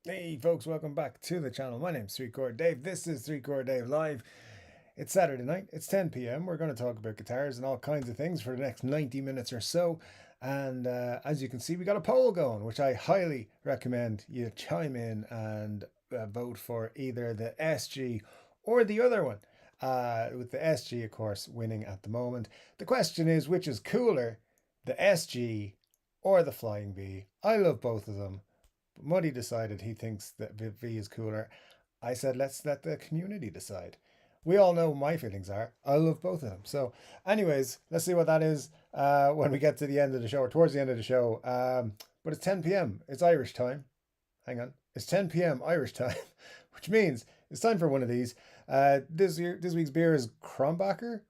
Hey folks, welcome back to the channel. My name's Chord Dave. This is Chord Dave Live. It's Saturday night. It's 10 p.m. We're going to talk about guitars and all kinds of things for the next 90 minutes or so. And as you can see, we got a poll going, which I highly recommend you chime in and vote for either the SG or the other one. With the SG, of course, winning at the moment. The question is, which is cooler, the SG or the Flying V? I love both of them. Muddy decided he thinks that V is cooler. I said, let's let the community decide. We all know what my feelings are. I love both of them. So, anyways, let's see what that is when we get to the end of the show or towards the end of the show. But it's 10 p.m. It's Irish time. Hang on. It's 10 p.m. Irish time, which means it's time for one of these. This week's beer is Kronbacher.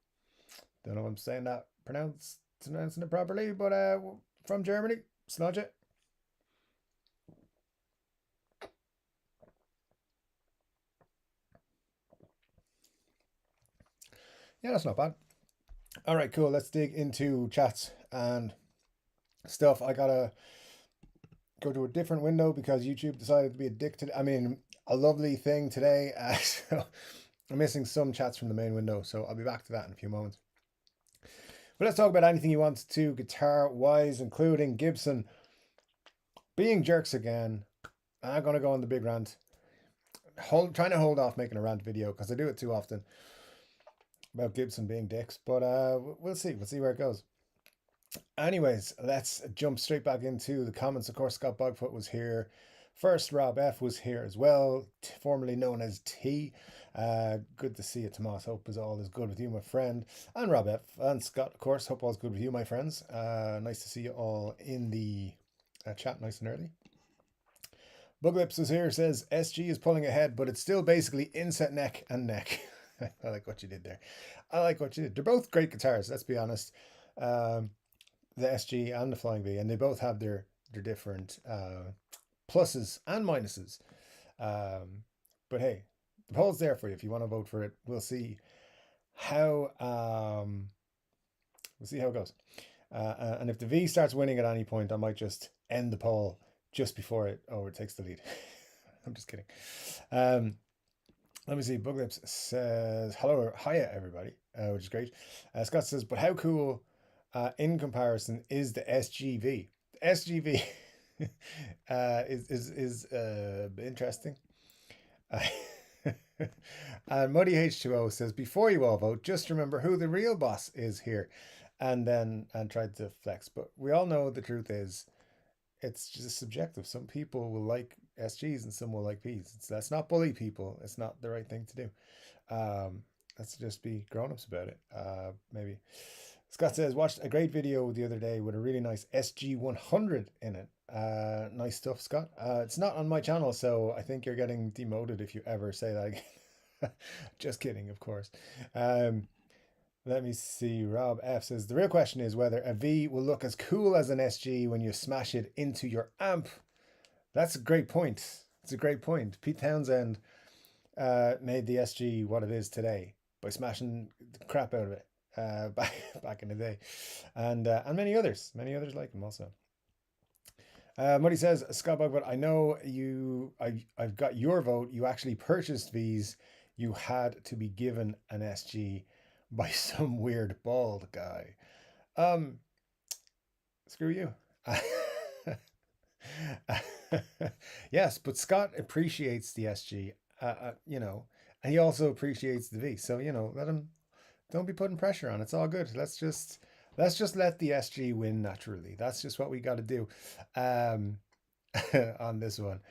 Don't know if I'm saying that, pronouncing it properly, but from Germany. Snodge it. Yeah, that's not bad. All right, cool. Let's dig into chats and stuff. I gotta go to a different window because YouTube decided to be addicted. I mean, a lovely thing today. So I'm missing some chats from the main window, so I'll be back to that in a few moments. But let's talk about anything you want to guitar-wise, including Gibson being jerks again. I'm gonna go on the big rant. Trying to hold off making a rant video because I do it too often about Gibson being dicks. But we'll see. We'll see where it goes. Anyways, let's jump straight back into the comments. Of course, Scott Bogfoot was here first. Rob F was here as well, formerly known as T. Good to see you, Tomas. Hope all is good with you, my friend. And Rob F and Scott, of course. Hope all is good with you, my friends. Nice to see you all in the chat nice and early. Buglips is here, says SG is pulling ahead, but it's still basically inset neck and neck. I like what you did there. I like what you did. They're both great guitars, let's be honest. The SG and the Flying V, and they both have their different pluses and minuses. But hey, the poll's there for you if you want to vote for it. We'll see how it goes. And if the V starts winning at any point, I might just end the poll just before it overtakes the lead. I'm just kidding. Let me see. Buglips says hello, hiya everybody, which is great. Scott says, but how cool in comparison is the SGV? The SGV is interesting. And Muddy H2O says, before you all vote, just remember who the real boss is here, and tried to flex. But we all know the truth is, it's just subjective. Some people will like SGs and some will like Ps. Let's not bully people. It's not the right thing to do. Let's just be grown-ups about it. Maybe. Scott says, watched a great video the other day with a really nice SG100 in it. Nice stuff, Scott. It's not on my channel, so I think you're getting demoted if you ever say that again. Just kidding, of course. Let me see. Rob F says, the real question is whether a V will look as cool as an SG when you smash it into your amp. That's a great point. It's a great point. Pete Townsend made the SG what it is today by smashing the crap out of it back in the day. And many others like him also. Muddy says, Scott Bugwood, I know I've got your vote. You actually purchased V's. You had to be given an SG by some weird bald guy. Screw you. Yes, but Scott appreciates the SG, and he also appreciates the V. So, let him, don't be putting pressure on. It's all good. Let's just let the SG win naturally. That's just what we got to do on this one.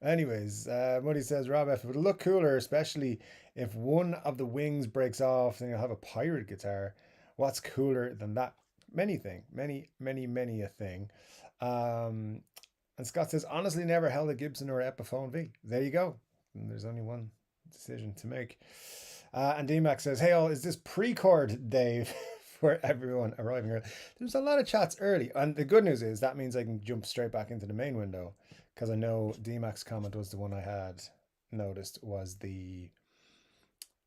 Anyways, Muddy says, Rob F, it would look cooler, especially if one of the wings breaks off, then you'll have a pirate guitar. What's cooler than that? Many a thing. And Scott says, honestly, never held a Gibson or Epiphone V. There you go. And there's only one decision to make. And DMAX says, hey all, is this pre-chord Dave for everyone arriving early? There's a lot of chats early. And the good news is that means I can jump straight back into the main window, because I know DMAX comment was the one I had noticed was the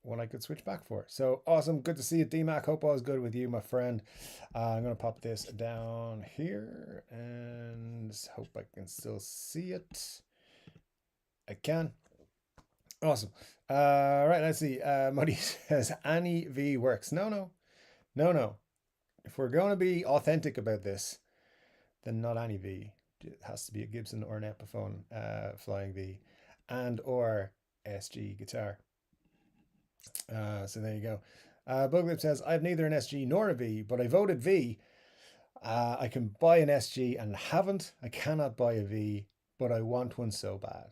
one I could switch back for. So awesome. Good to see you, DMAC. Hope all is good with you, my friend. I'm going to pop this down here and hope I can still see it. I can. Awesome. Right, let's see. Muddy says Annie V works. No. If we're going to be authentic about this, then not Annie V. It has to be a Gibson or an Epiphone Flying V and or SG guitar. So there you go. Buglip says, I have neither an SG nor a V, but I voted V. I can buy an SG and haven't. I cannot buy a V, but I want one so bad.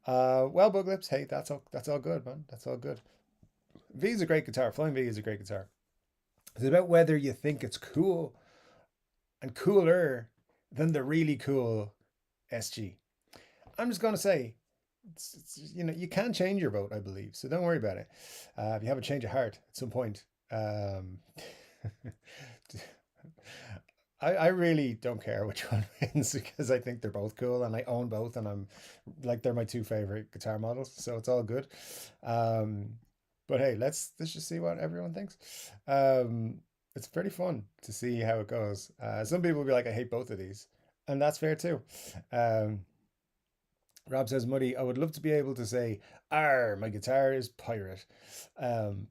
Well, Buglips, hey, that's all good, man. That's all good. V is a great guitar. Flying V is a great guitar. It's about whether you think it's cool and cooler than the really cool SG. I'm just gonna say, you can change your vote, I believe. So don't worry about it. If you have a change of heart at some point, I really don't care which one wins because I think they're both cool and I own both and I'm like they're my two favorite guitar models, so it's all good. But hey, let's just see what everyone thinks. It's pretty fun to see how it goes. Some people will be like, I hate both of these, and that's fair too. Rob says, Muddy, I would love to be able to say, "Arr, my guitar is pirate." Um,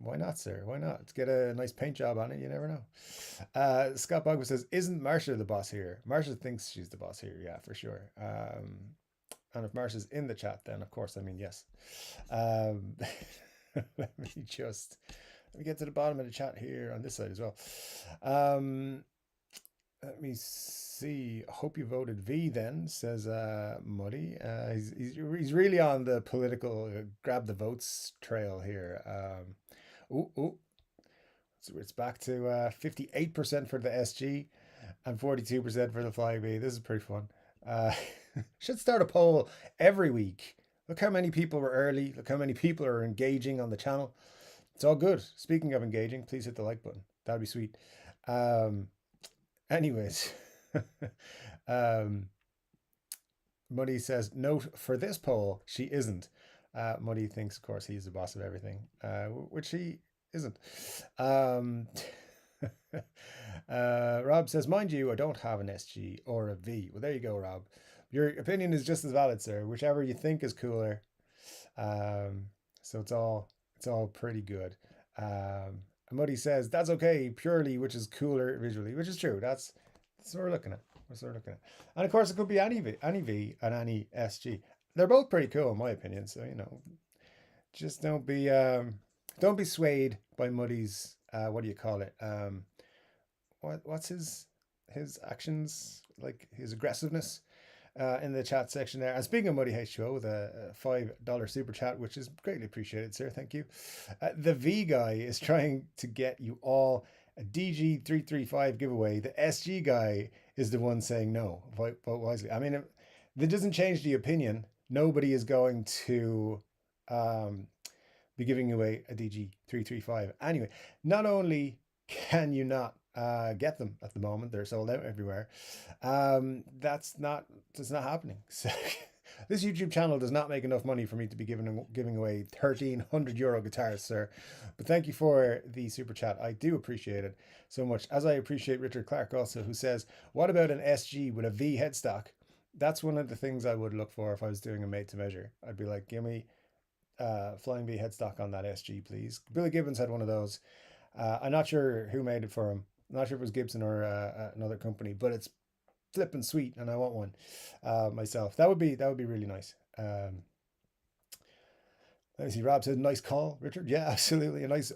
Why not, sir? Why not? Let's get a nice paint job on it. You never know. Scott Bogman says, isn't Marsha the boss here? Marsha thinks she's the boss here. Yeah, for sure. And if Marsha's in the chat, then of course, I mean, yes. Let me get to the bottom of the chat here on this side as well. Let me see. Hope you voted V then, says Muddy. He's really on the political grab the votes trail here. So it's back to 58% for the SG and 42% for the Flying V. This is pretty fun. Should start a poll every week. Look how many people were early. Look how many people are engaging on the channel. It's all good. Speaking of engaging, please hit the like button. That'd be sweet. Anyways, Muddy says, note for this poll, she isn't. Muddy thinks, of course, he's the boss of everything, which he isn't. Rob says, mind you, I don't have an SG or a V. Well, there you go, Rob. Your opinion is just as valid, sir. Whichever you think is cooler. So it's all pretty good. Muddy says, that's okay, purely, which is cooler visually, which is true. That's what we're looking at. And of course, it could be any V and any SG. They're both pretty cool, in my opinion. So, just don't be swayed by Muddy's, what do you call it? What's his actions, like his aggressiveness? In the chat section there. And speaking of Muddy H2O with a $5 super chat, which is greatly appreciated, sir. Thank you. The V guy is trying to get you all a DG335 giveaway. The SG guy is the one saying no. Vote wisely. I mean, that doesn't change the opinion. Nobody is going to be giving away a DG335. Anyway, not only can you not get them at the moment, they're sold out everywhere. That's not happening. So this YouTube channel does not make enough money for me to be giving away €1,300 guitars, sir. But thank you for the super chat. I do appreciate it so much, as I appreciate Richard Clark also, who says, what about an SG with a V headstock? That's one of the things I would look for if I was doing a made to measure. I'd be like, give me Flying V headstock on that SG, please. Billy Gibbons had one of those. I'm not sure who made it for him. I'm not sure if it was Gibson or another company, but it's flipping sweet, and I want one myself. That would be really nice. Let me see. Rob said, nice call, Richard. Yeah, absolutely. A nice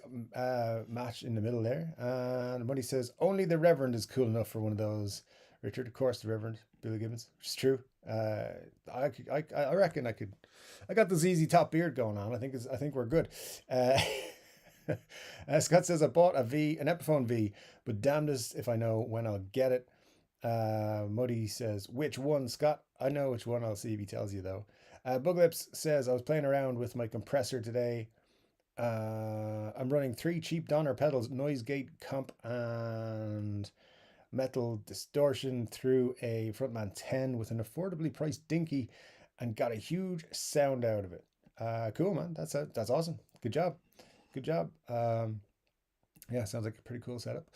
match in the middle there. And Money says, only the Reverend is cool enough for one of those, Richard. Of course, the Reverend, Billy Gibbons, which is true. I reckon I could. I got the ZZ Top beard going on. I think we're good. Scott says, I bought an Epiphone V, but damnedest if I know when I'll get it. Muddy says, which one, Scott? I know which one. I'll see if he tells you, though. Buglips says, I was playing around with my compressor today. I'm running 3 cheap Donner pedals, noise gate, comp, and metal distortion through a Frontman 10 with an affordably priced dinky and got a huge sound out of it. Cool, man. That's awesome. Good job. Good job. Yeah, sounds like a pretty cool setup.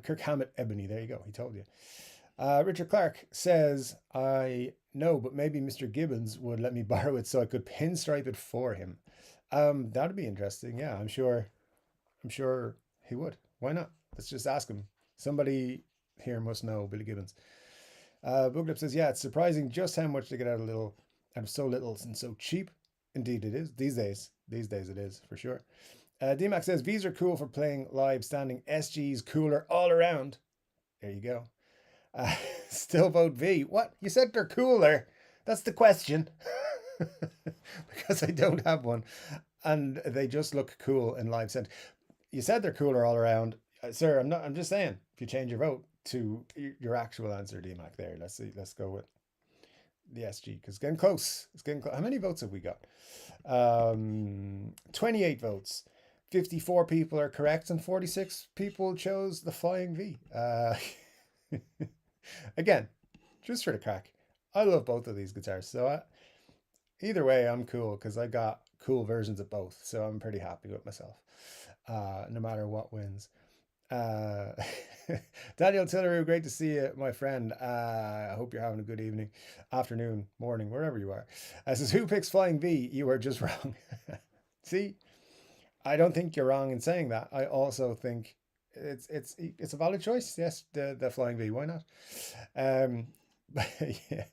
Kirk Hammett Ebony. There you go. He told you. Richard Clark says, I know, but maybe Mr. Gibbons would let me borrow it so I could pinstripe it for him. That'd be interesting. Yeah, I'm sure he would. Why not? Let's just ask him. Somebody here must know Billy Gibbons. Booklip says, yeah, it's surprising just how much they get out of so little and so cheap. Indeed, it is. These days. These days it is, for sure. DMAX says, V's are cool for playing live standing. SG's cooler all around. There you go. Still vote V. What? You said they're cooler. That's the question. Because I don't have one. And they just look cool in live sound. You said they're cooler all around. Sir, I'm just saying, if you change your vote to your actual answer, DMAC there. Let's see. Let's go with the SG because it's getting close. It's getting close. How many votes have we got? 28 votes. 54 people are correct and 46 people chose the Flying V. Again, just for the crack. I love both of these guitars. So either way, I'm cool because I got cool versions of both. So I'm pretty happy with myself, no matter what wins. Daniel Tillery, great to see you, my friend. I hope you're having a good evening, afternoon, morning, wherever you are. Says, who picks Flying V? You are just wrong. See, I don't think you're wrong in saying that. I also think it's a valid choice. Yes, the Flying V. Why not? Yeah.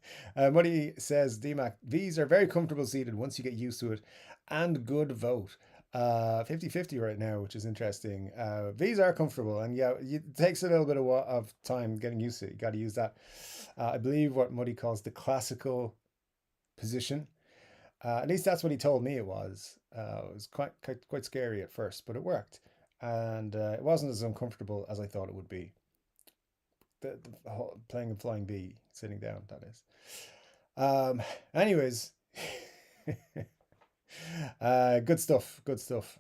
Muddy says, DMAC, V's are very comfortable seated once you get used to it, and good vote. 50-50 right now, which is interesting. V's are comfortable, and yeah, it takes a little bit of time getting used to it. You got to use that. I believe what Muddy calls the classical position. At least that's what he told me it was. It was quite scary at first, but it worked, and it wasn't as uncomfortable as I thought it would be. The whole, playing a Flying V sitting down, that is. Anyways. Good stuff. Good stuff.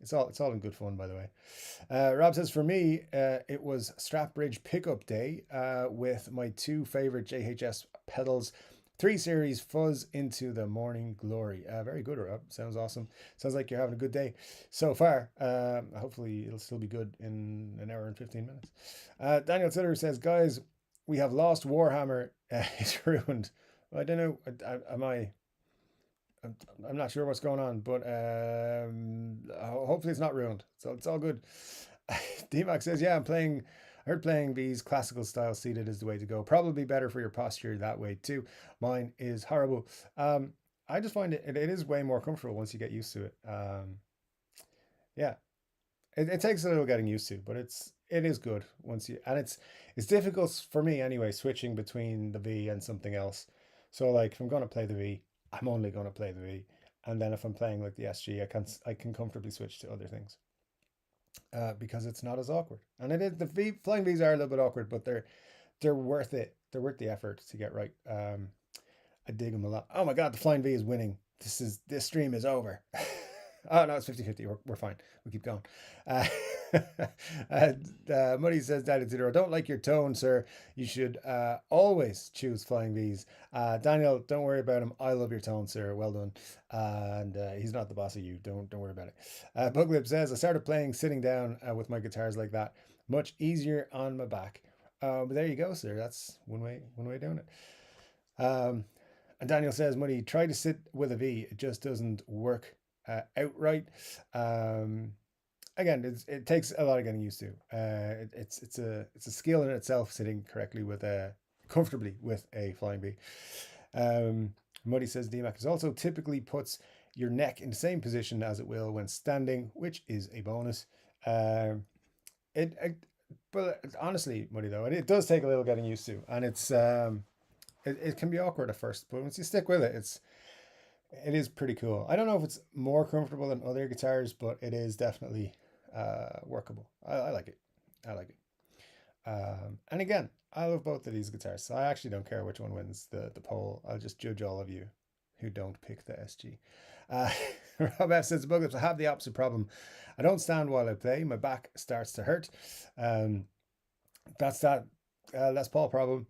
It's all in good fun, by the way. Rob says, for me, it was Stratbridge pickup day with my two favorite JHS pedals, 3 Series fuzz into the morning glory. Very good, Rob. Sounds awesome. Sounds like you're having a good day so far. Hopefully it'll still be good in an hour and 15 minutes. Daniel Tiller says, guys, we have lost Warhammer. It's ruined. I don't know. I'm not sure what's going on, but hopefully it's not ruined. So it's all good. DMAC says, yeah, I heard playing these classical style seated is the way to go. Probably better for your posture that way too. Mine is horrible. I just find it is way more comfortable once you get used to it. Yeah, it takes a little getting used to, but it is good once you, and it's difficult for me anyway, switching between the V and something else. So like if I'm going to play the V, I'm only going to play the V, and then if I'm playing like the SG, I can comfortably switch to other things because it's not as awkward. And it is flying V's are a little bit awkward, but they're worth it. They're worth the effort to get right. I dig them a lot. Oh my god, the flying V is winning. This stream is over. Oh no, it's 50-50. We're fine. We'll keep going. Muddy says, Daddy Zero, don't like your tone, sir. You should always choose Flying V's. Daniel, don't worry about him. I love your tone, sir. Well done. And he's not the boss of you. Don't worry about it. Buglip says, I started playing sitting down with my guitars like that. Much easier on my back. But there you go, sir. That's one way of doing it. And Daniel says, Muddy, try to sit with a V. It just doesn't work outright. Again, it takes a lot of getting used to. It's a skill in itself, sitting correctly with comfortably with a Flying V. Muddy says, DMAC is also typically puts your neck in the same position as it will when standing, which is a bonus. But honestly, Muddy, though, it does take a little getting used to, and it can be awkward at first, but once you stick with it, it is pretty cool. I don't know if it's more comfortable than other guitars, but it is definitely workable. I like it. I like it. And again, I love both of these guitars, so I actually don't care which one wins the poll. I'll just judge all of you who don't pick the SG. Rob F says, Buglips, I have the opposite problem. I don't stand while I play. My back starts to hurt. That's that Les Paul problem.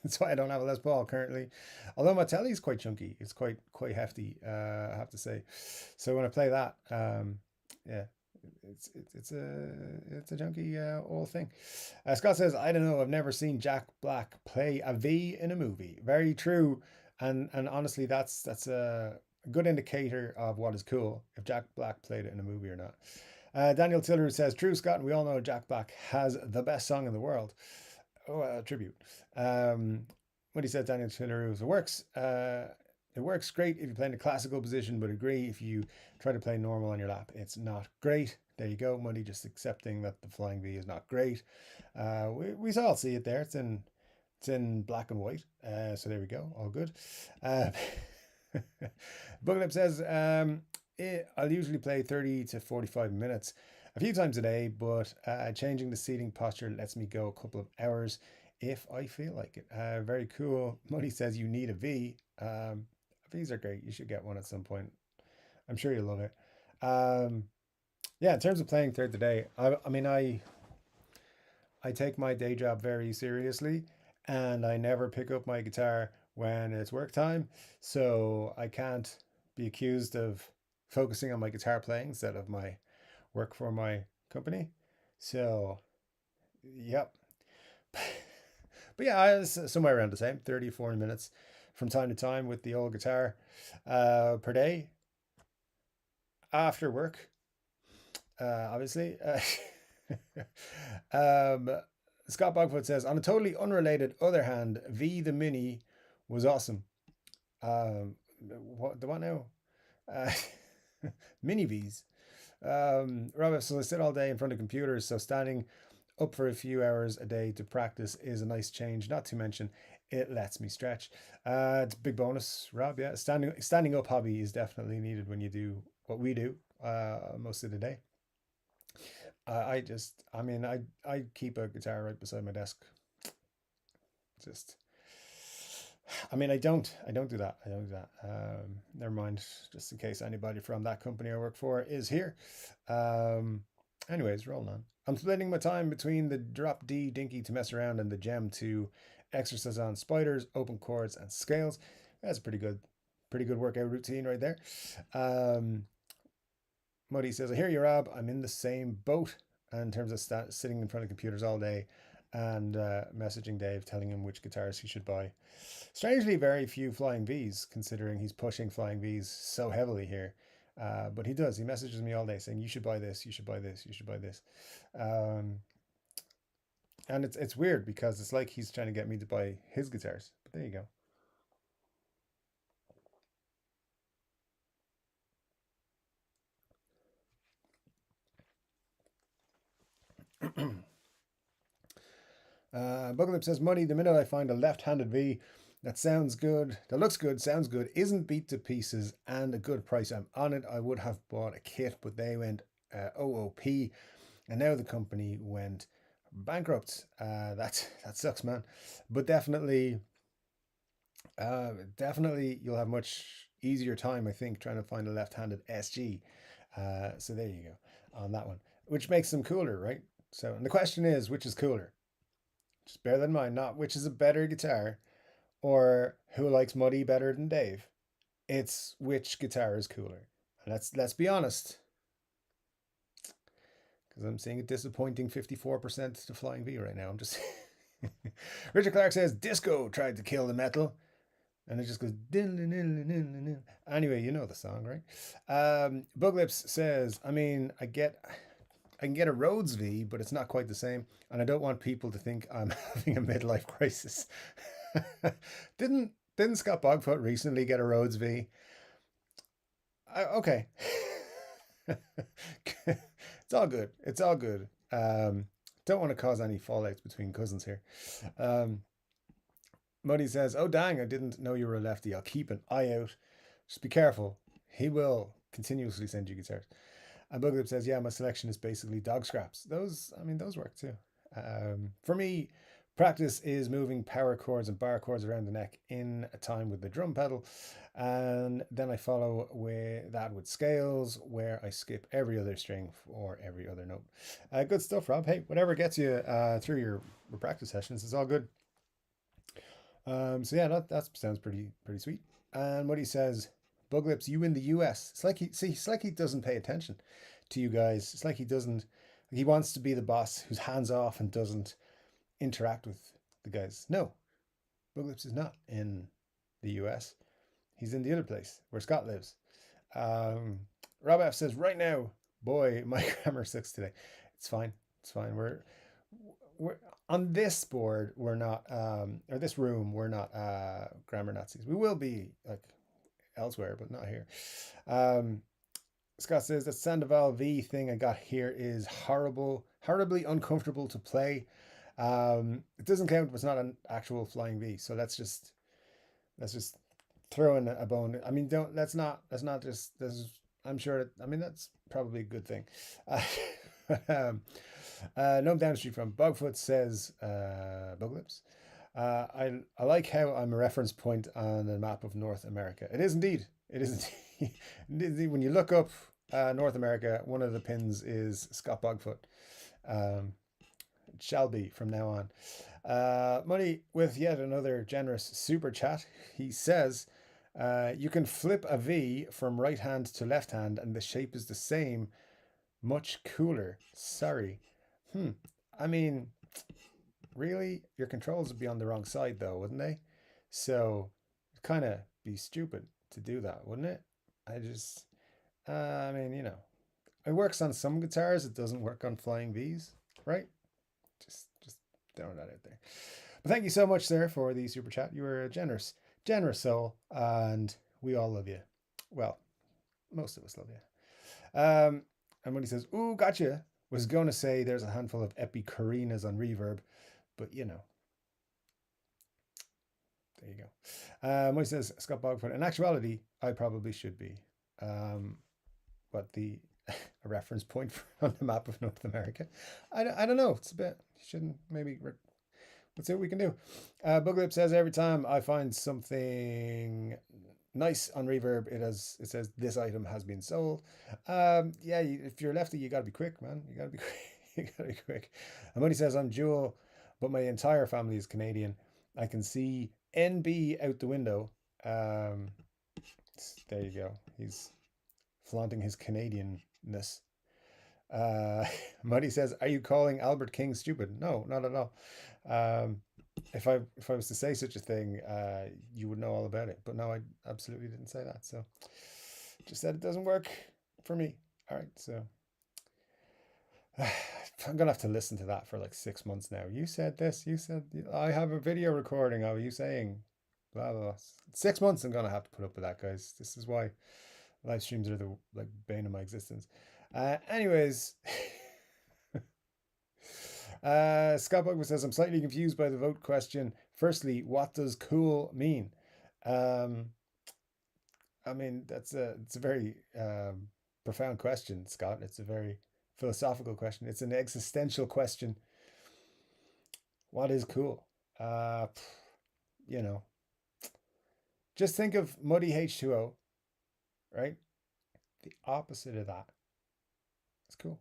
That's why I don't have a Les Paul currently. Although my telly is quite chunky, it's quite hefty. I have to say. So when I play that, yeah, it's a junky old thing. Scott says, I don't know. I've never seen Jack Black play a V in a movie. Very true, and honestly, that's a good indicator of what is cool if Jack Black played it in a movie or not. Daniel Tiller says, true, Scott, and we all know Jack Black has the best song in the world. Oh, tribute. What he said, Daniel Tiller, it works great if you play in a classical position, but agree if you try to play normal on your lap, it's not great. There you go, Muddy, just accepting that the flying V is not great. We all see it there. It's in black and white. So there we go, all good. Booklip says, I'll usually play 30 to 45 minutes a few times a day, but changing the seating posture lets me go a couple of hours if I feel like it. Very cool. Muddy says you need a V. V's are great. You should get one at some point. I'm sure you'll love it. Yeah, in terms of playing throughout the day, I mean, I take my day job very seriously, and I never pick up my guitar when it's work time, so I can't be accused of focusing on my guitar playing instead of my work for my company. So, yep. But yeah, I was somewhere around the same 30, 40 minutes from time to time with the old guitar per day after work, obviously. um, Scott Bogfoot says, on a totally unrelated other hand, V the Mini was awesome. What now? Uh, Mini Vs. Robert, so I sit all day in front of computers, so standing up for a few hours a day to practice is a nice change. Not to mention, it lets me stretch. It's a big bonus, Rob. Yeah, standing up hobby is definitely needed when you do what we do most of the day. I keep a guitar right beside my desk. Just, I don't do that. I don't do that. Never mind. Just in case anybody from that company I work for is here. Um, Anyways, rolling on. I'm splitting my time between the drop D dinky to mess around and the gem to exercise on spiders, open chords, and scales. That's a pretty good workout routine right there. Um, Muddy says, I hear you, Rob. I'm in the same boat in terms of sitting in front of computers all day and messaging Dave, telling him which guitars he should buy. Strangely, very few flying Vs, considering he's pushing flying Vs so heavily here. But he does. He messages me all day saying, you should buy this, you should buy this, you should buy this. Um, and it's weird because it's like he's trying to get me to buy his guitars. But there you go. Buckalip says, Money, the minute I find a left-handed V that looks good, sounds good, isn't beat to pieces, and a good price, I'm on it. I would have bought a kit, but they went OOP, and now the company went bankrupt. That sucks, man. But definitely, you'll have much easier time, I think, trying to find a left-handed SG. So there you go on that one, which makes them cooler, right? So, and the question is, which is cooler? Just bear that in mind, not which is a better guitar or who likes Muddy better than Dave. It's which guitar is cooler. And let's be honest, because I'm seeing a disappointing 54% to Flying V right now. I'm just Richard Clark says disco tried to kill the metal. And it just goes. Anyway, you know the song, right? Buglips says, I mean, I can get a Rhodes V, but it's not quite the same, and I don't want people to think I'm having a midlife crisis. Didn't Scott Bogfoot recently get a Rhodes V? Okay. It's all good. It's all good. Don't want to cause any fallouts between cousins here. Um, Muddy says, "Oh dang, I didn't know you were a lefty. I'll keep an eye out. Just be careful. He will continuously send you guitars." And Booglip says, "Yeah, my selection is basically dog scraps. Those work too. For me, practice is moving power chords and bar chords around the neck in a time with the drum pedal, and then I follow with scales, where I skip every other string or every other note. Good stuff, Rob. Hey, whatever gets you through your practice sessions is all good. So yeah, that sounds pretty sweet. And what he says, Bug Lips, you in the US. It's like he doesn't pay attention to you guys. It's like he doesn't. He wants to be the boss who's hands off and doesn't interact with the guys. No, Bug Lips is not in the US. He's in the other place where Scott lives. Um, Rob F says, right now, boy, my grammar sucks today. It's fine. It's fine. We're on this board. We're not, or this room. We're not grammar Nazis. We will be like elsewhere, but not here. Um, Scott says that Sandoval V thing I got here is horribly uncomfortable to play. It doesn't count if it's not an actual flying V. So let's just throw in a bone. I mean, don't let's not just this is, I'm sure I mean that's probably a good thing. Um, no downstream from Bugfoot says Buglips. I like how I'm a reference point on the map of North America. It is indeed. It is indeed. When you look up North America, one of the pins is Scott Bugfoot. Um, it shall be from now on. Money with yet another generous super chat. He says, you can flip a V from right hand to left hand and the shape is the same. Much cooler. Sorry. Hmm. I mean, really? Your controls would be on the wrong side though, wouldn't they? So it'd kind of be stupid to do that, wouldn't it? I just, I mean, it works on some guitars. It doesn't work on flying Vs, right? Just throwing that out there. But thank you so much, sir, for the super chat. You were a generous soul, and we all love you. Well, most of us love you. And when he says, "Ooh, gotcha," was going to say there's a handful of Epicurinas on reverb, but there you go. When he says Scott Bogford, in actuality, I probably should be. But the a reference point on the map of North America. I don't know. It's a bit. Shouldn't maybe. Let's see what we can do. Buglip says every time I find something nice on reverb, it says this item has been sold. Yeah, if you're lefty, you gotta be quick, man. You gotta be quick. You gotta be quick. And when he says I'm dual, but my entire family is Canadian, I can see NB out the window. Um, there you go. He's flaunting his Canadianness. Uh, Muddy says, "Are you calling Albert King stupid?" No, not at all. Um, if I was to say such a thing, you would know all about it. But no, I absolutely didn't say that. So just said it doesn't work for me. All right, so I'm gonna have to listen to that for like 6 months now. You said this. You said I have a video recording of you saying blah blah blah. 6 months. I'm gonna have to put up with that, guys. This is why live streams are the like bane of my existence. Anyways, Scott Bugman says, I'm slightly confused by the vote question. Firstly, what does cool mean? Um, I mean, it's a very profound question, Scott. It's a very philosophical question. It's an existential question. What is cool? You know, just think of muddy H2O, right? The opposite of that. It's cool.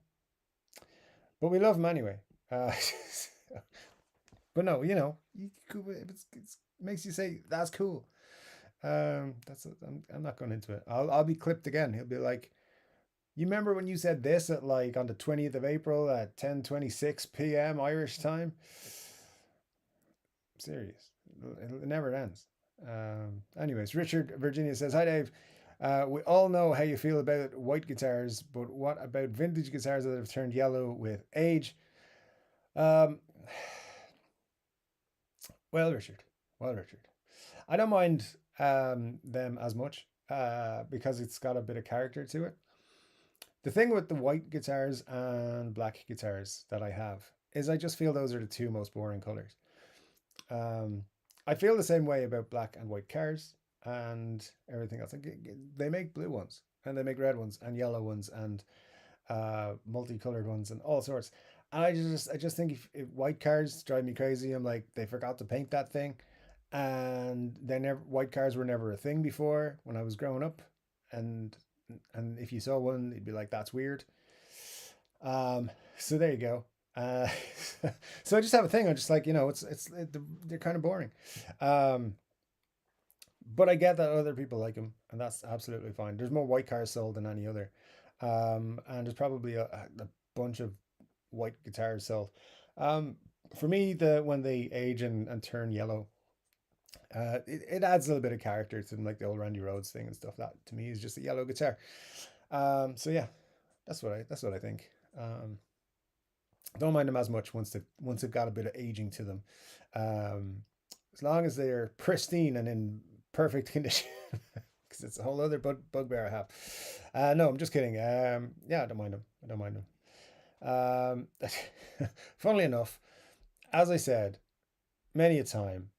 But we love him anyway. But no, it makes you say that's cool. I'm not going into it. I'll be clipped again. He'll be like, you remember when you said this at like on the 20th of April at 10:26 p.m. Irish time? I'm serious. It never ends. Anyways, Richard Virginia says, "Hi Dave. We all know how you feel about white guitars, but what about vintage guitars that have turned yellow with age?" Um, well, Richard. Well, Richard. I don't mind them as much because it's got a bit of character to it. The thing with the white guitars and black guitars that I have is I just feel those are the two most boring colors. Um, I feel the same way about black and white cars and everything else. Like, they make blue ones and they make red ones and yellow ones and multicolored ones and all sorts. And I just think if white cars drive me crazy. I'm like, they forgot to paint that thing, and they never white cars were never a thing before when I was growing up, and and if you saw one, you'd be like, that's weird. So there you go. Uh, so I just have a thing. I'm just like, they're kind of boring. Um, but I get that other people like them, and that's absolutely fine. There's more white cars sold than any other, and there's probably a bunch of white guitars sold. Um, for me, when they age and turn yellow, it adds a little bit of character to them, like the old Randy Rhoads thing and stuff. That to me is just a yellow guitar. So yeah, that's what I think. Um, don't mind them as much once they've got a bit of aging to them. Um, as long as they're pristine and in perfect condition, because it's a whole other bugbear I have. No, I'm just kidding. Yeah, I don't mind them. I don't mind them. Funnily enough, as I said many a time,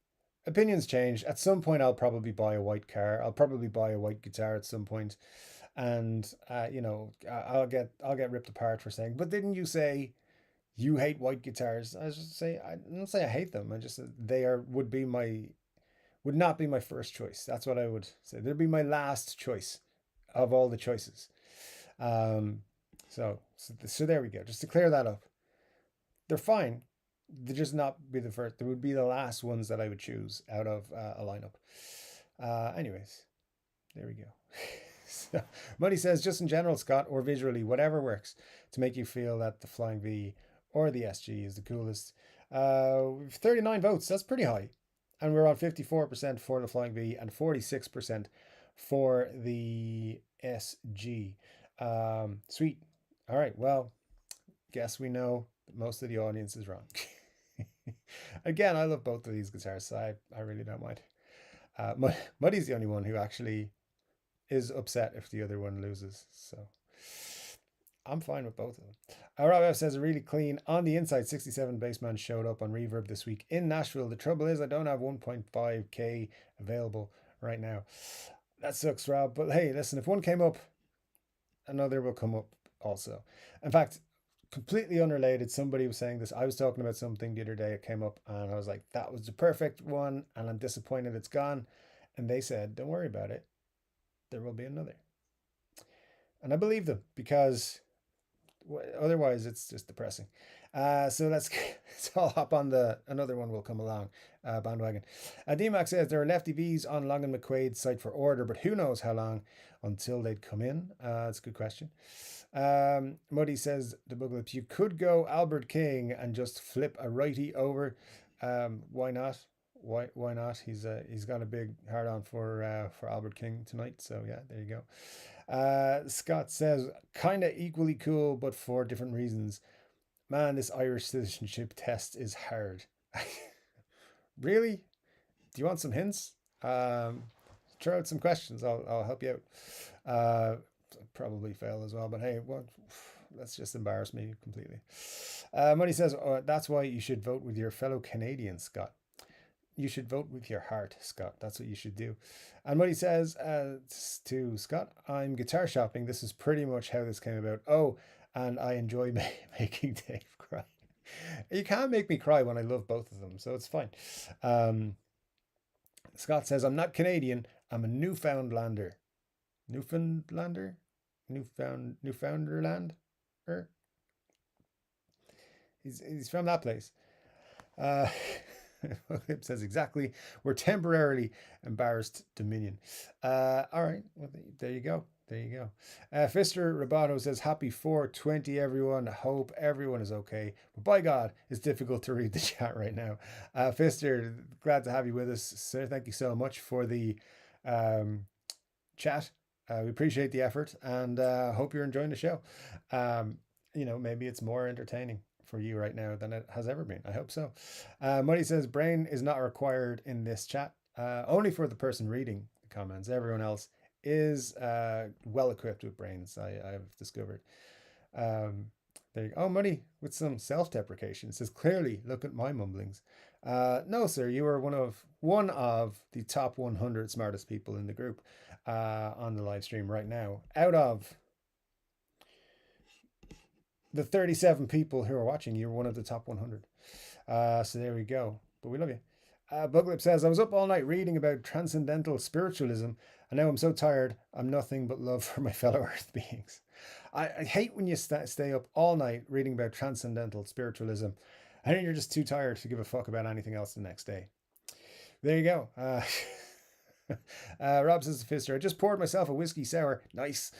opinions change. At some point, I'll probably buy a white car. I'll probably buy a white guitar at some point, and I'll get ripped apart for saying, "But didn't you say you hate white guitars?" I just say I don't say I hate them. I just they are would not be my first choice. That's what I would say. They'd be my last choice of all the choices. Um, so there we go. Just to clear that up, they're fine. They'd just not be the first. They would be the last ones that I would choose out of a lineup. Anyways, there we go. So, Muddy says, just in general, Scott, or visually, whatever works to make you feel that the Flying V or the SG is the coolest. 39 votes, that's pretty high. And we're on 54% for the Flying V and 46% for the SG. Sweet. All right, well, guess we know that most of the audience is wrong. Again, I love both of these guitars, so I really don't mind. Muddy's the only one who actually is upset if the other one loses. So I'm fine with both of them. Rob says, really clean on the inside. 67 Bassman showed up on Reverb this week in Nashville. The trouble is, I don't have 1.5K available right now. That sucks, Rob. But hey, listen, if one came up, another will come up also. In fact, completely unrelated, somebody was saying this. I was talking about something the other day. It came up, and I was like, that was the perfect one, and I'm disappointed it's gone. And they said, don't worry about it. There will be another. And I believe them because otherwise it's just depressing. So let's all hop on another one will come along bandwagon. DMAX says there are lefty V's on Long and McQuaid's site for order, but who knows how long until they'd come in. That's a good question. Muddy says the Buglips, you could go Albert King and just flip a righty over. Why not? Why not? He's got a big hard on for Albert King tonight. So yeah, there you go. Scott says, kind of equally cool, but for different reasons. Man, this Irish citizenship test is hard. Really? Do you want some hints? Throw out some questions. I'll help you out. Probably fail as well, but hey, what? Let's just embarrass me completely. Money says, that's why you should vote with your fellow Canadians, Scott. You should vote with your heart, Scott. That's what you should do. And what he says to Scott, I'm guitar shopping. This is pretty much how this came about. Oh, and I enjoy making Dave cry. You can't make me cry when I love both of them, so it's fine. Scott says, I'm not Canadian. I'm a Newfoundlander. Newfoundlander? Newfoundland? He's from that place. It says exactly. We're temporarily embarrassed Dominion. All right. Well, there you go. There you go. Fister Roboto says, happy 420, everyone. Hope everyone is okay. But by God, it's difficult to read the chat right now. Fister, glad to have you with us, sir. Thank you so much for the chat. We appreciate the effort and hope you're enjoying the show. Maybe it's more entertaining for you right now than it has ever been. I hope so. Muddy says, brain is not required in this chat. Only for the person reading the comments. Everyone else is well equipped with brains, I've discovered. There you go. Oh, Muddy with some self-deprecation. It says, clearly, look at my mumblings. No, sir, you are one of the top 100 smartest people in the group on the live stream right now. Out of the 37 people who are watching, you're one of the top 100. So there we go. But we love you. Buglip says, I was up all night reading about transcendental spiritualism, and now I'm so tired, I'm nothing but love for my fellow earth beings. I hate when you stay up all night reading about transcendental spiritualism, and then you're just too tired to give a fuck about anything else the next day. There you go. Rob says to Fister, I just poured myself a whiskey sour. Nice.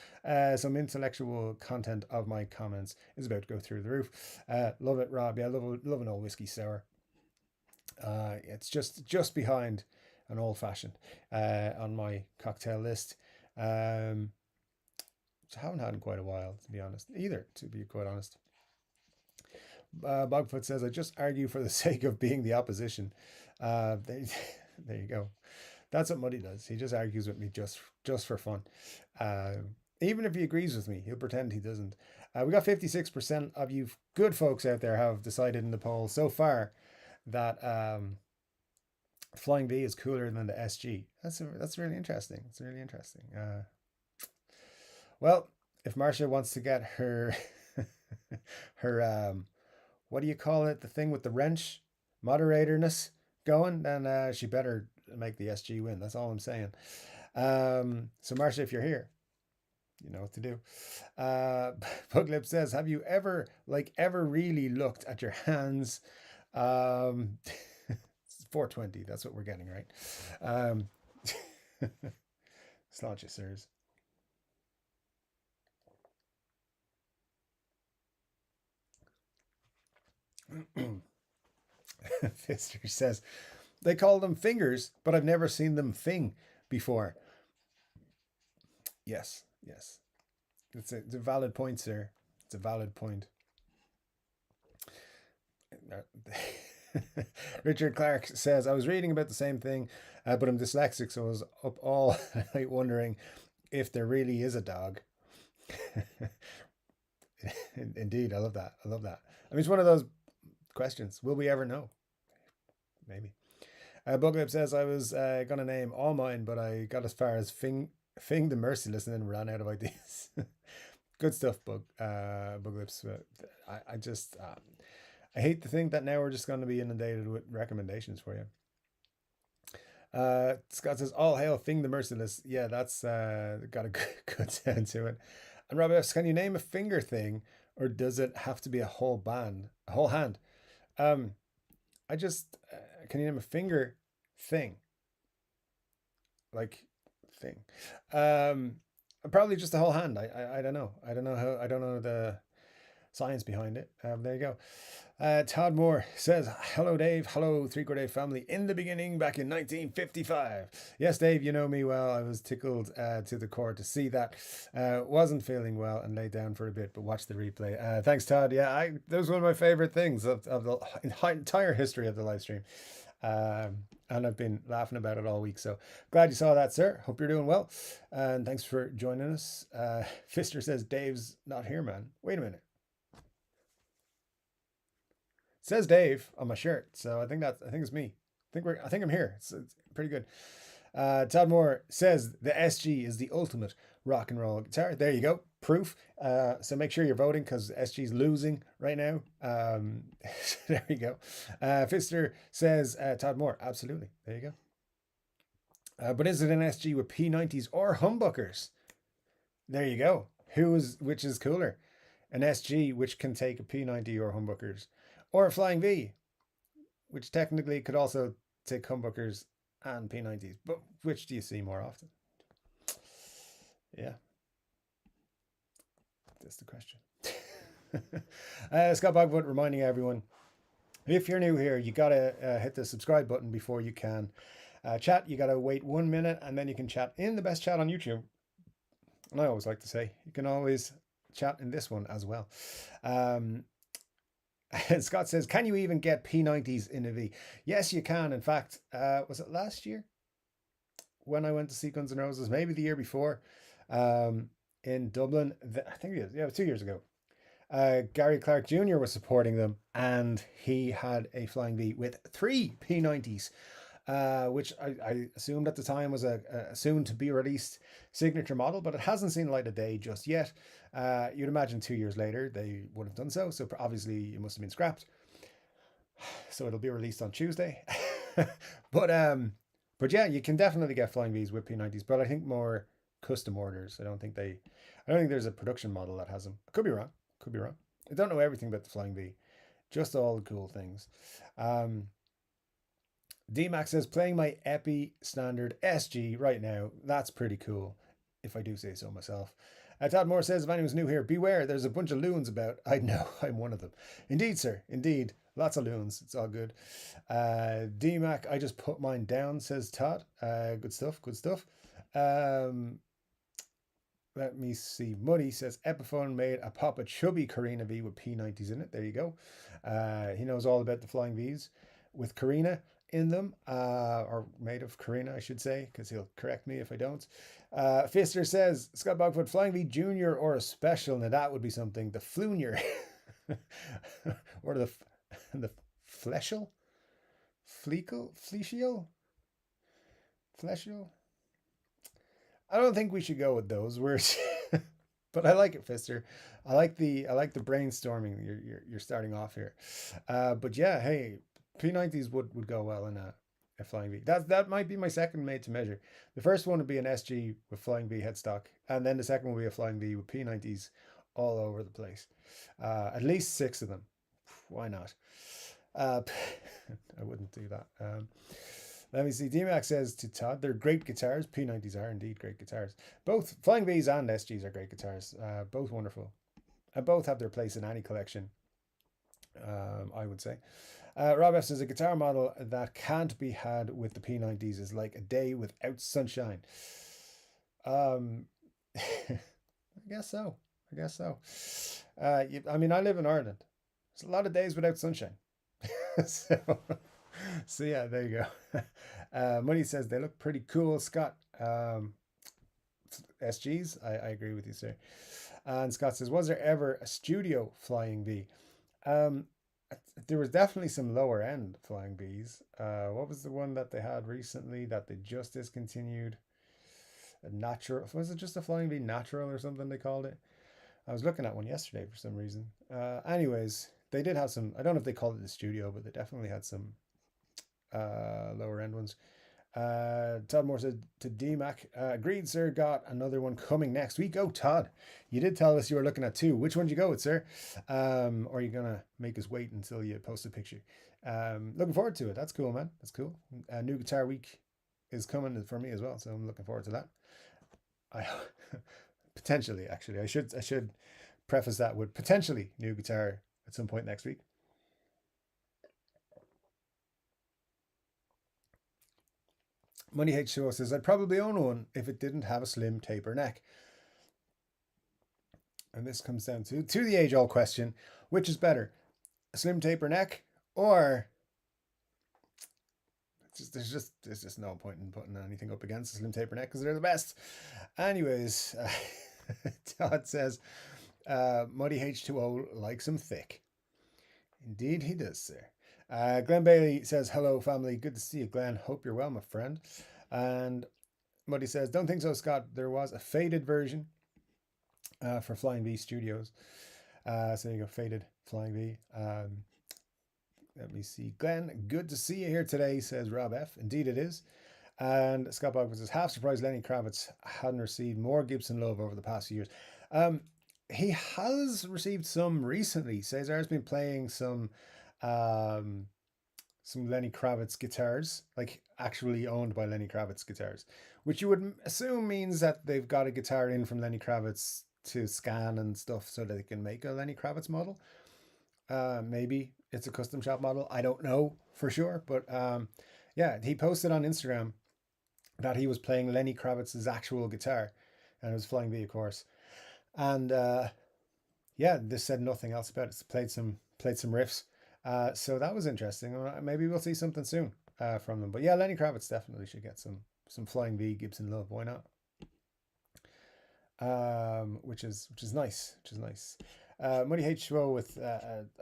Some intellectual content of my comments is about to go through the roof. Love it, Rob. Yeah, love an old whiskey sour. It's just behind an old fashioned on my cocktail list. Which I haven't had in quite a while, to be honest. Either, to be quite honest. Bogfoot says, I just argue for the sake of being the opposition. There you go. That's what Muddy does. He just argues with me just for fun. Even if he agrees with me, he'll pretend he doesn't. We got 56% of you good folks out there have decided in the poll so far that Flying V is cooler than the SG. That's really interesting. It's really interesting. Well, if Marcia wants to get her her what do you call it? The thing with the wrench moderatorness going, then she better make the SG win. That's all I'm saying. So Marcia, if you're here, you know what to do. Puglip says, have you ever really looked at your hands? 420, that's what we're getting, right? Sláinte, sirs. Fister says, they call them fingers, but I've never seen them fing before. Yes. It's a valid point, sir. It's a valid point. Richard Clark says, I was reading about the same thing, but I'm dyslexic, so I was up all night wondering if there really is a dog. Indeed, I love that. I mean, it's one of those questions. Will we ever know? Maybe. Buglip says, I was going to name all mine, but I got as far as Fing the Merciless and then ran out of ideas. Good stuff, Buglips. I just... I hate to think that now we're just going to be inundated with recommendations for you. Scott says, all hail Fing the Merciless. Yeah, that's got a good sound to it. And Rob asks, can you name a finger thing, or does it have to be a whole hand? I just, can you name a finger thing? Like thing. Probably just a whole hand. I don't know. I don't know the science behind it. There you go. Todd Moore says, hello Dave, hello Chord Dave family. In the beginning, back in 1955. Yes, Dave, you know me well. I was tickled to the core to see that. Wasn't feeling well and laid down for a bit, but watch the replay. Thanks, Todd. Yeah, that was one of my favorite things of the entire history of the live stream. And I've been laughing about it all week. So glad you saw that, sir. Hope you're doing well. And thanks for joining us. Fister says, Dave's not here, man. Wait a minute. It says Dave on my shirt, so I think it's me. I think I'm here. It's pretty good. Todd Moore says the SG is the ultimate rock and roll guitar. There you go, proof. So make sure you're voting because SG's losing right now. There you go. Fister says Todd Moore, absolutely. There you go. But is it an SG with P90s or humbuckers? There you go. Which is cooler? An SG which can take a P90 or humbuckers, or a Flying V, which technically could also take humbuckers and P90s. But which do you see more often? Yeah. That's the question. Scott Bogwood reminding everyone, if you're new here, you got to hit the subscribe button before you can chat. You got to wait 1 minute and then you can chat in the best chat on YouTube. And I always like to say, you can always chat in this one as well. Scott says, can you even get P90s in a V? Yes, you can. In fact, was it last year when I went to see Guns N' Roses? Maybe the year before in Dublin. I think it was 2 years ago. Gary Clark Jr. was supporting them, and he had a Flying V with 3 P90s, which I assumed at the time was a soon to be released signature model, but it hasn't seen light of day just yet. You'd imagine 2 years later they would have done so. So obviously it must have been scrapped. So it'll be released on Tuesday. But yeah, you can definitely get Flying Vs with P90s, but I think more custom orders. I don't think there's a production model that has them. I could be wrong. Could be wrong. I don't know everything about the Flying V, just all the cool things. D-Max says, playing my Epi standard SG right now. That's pretty cool, if I do say so myself. Todd Moore says, if anyone's new here, beware, there's a bunch of loons about. I know, I'm one of them. Indeed, sir, indeed. Lots of loons. It's all good. D-Mac, I just put mine down, says Todd. Good stuff, good stuff. Let me see. Muddy says, Epiphone made a Papa Chubby Carina V with P90s in it. There you go. He knows all about the Flying Vs with Carina in them, or made of Carina, I should say, because he'll correct me if I don't. Fister says, Scott Bogfoot, Flying V Junior or a special? Now that would be something. The Flunier. Or the Fleshel? Fleecial? Fleshel? I don't think we should go with those words. But I like it, Fister. I like the brainstorming you're starting off here. But yeah, hey, P90s would go well in a Flying V. That might be my second made to measure. The first one would be an SG with Flying V headstock, and then the second will be a Flying V with P90s all over the place. At least 6 of them. Why not? I wouldn't do that. Let me see. DMAX says to Todd, they're great guitars. P90s are indeed great guitars. Both Flying V's and SGs are great guitars. Both wonderful. And both have their place in any collection, I would say. Rob F says, a guitar model that can't be had with the P90s is like a day without sunshine. I guess so. I mean, I live in Ireland. There's a lot of days without sunshine. So yeah, there you go. Money says they look pretty cool, Scott. SGs, I agree with you, sir. And Scott says, was there ever a studio Flying V? There was definitely some lower end Flying Vs. What was the one that they had recently that they just discontinued? A natural, was it just a Flying V Natural or something they called it? I was looking at one yesterday for some reason. Anyways, they did have some, I don't know if they called it the studio, but they definitely had some lower end ones. Todd Moore said to DMAC, agreed, sir, got another one coming next week. Oh, Todd, you did tell us you were looking at 2. Which one did you go with, sir? Or are you going to make us wait until you post a picture? Looking forward to it. That's cool, man. That's cool. New Guitar Week is coming for me as well, so I'm looking forward to that. Potentially, actually, I should preface that with potentially new guitar at some point next week. Money H2O says, I'd probably own one if it didn't have a slim taper neck. And this comes down to the age-old question, which is better, a slim taper neck or there's just no point in putting anything up against a slim taper neck because they're the best. Anyways, Todd says, Muddy H2O likes him thick. Indeed he does, sir. Glenn Bailey says, hello, family. Good to see you, Glenn. Hope you're well, my friend. And Muddy says, don't think so, Scott. There was a faded version for Flying V Studios. So there you go, faded Flying V. Let me see. Glenn, good to see you here today, says Rob F. Indeed it is. And Scott Bogman says, half surprised Lenny Kravitz hadn't received more Gibson love over the past few years. He has received some recently. Cesar's been playing some Lenny Kravitz guitars, like actually owned by Lenny Kravitz guitars, which you would assume means that they've got a guitar in from Lenny Kravitz to scan and stuff so that they can make a Lenny Kravitz model. Maybe it's a custom shop model. I don't know for sure, but yeah, he posted on Instagram that he was playing Lenny Kravitz's actual guitar, and it was Flying V, of course. And yeah, this said nothing else about it. It's played some riffs. So that was interesting. Maybe we'll see something soon from them. But yeah, Lenny Kravitz definitely should get some Flying V Gibson love. Why not? Which is nice. Money H2O with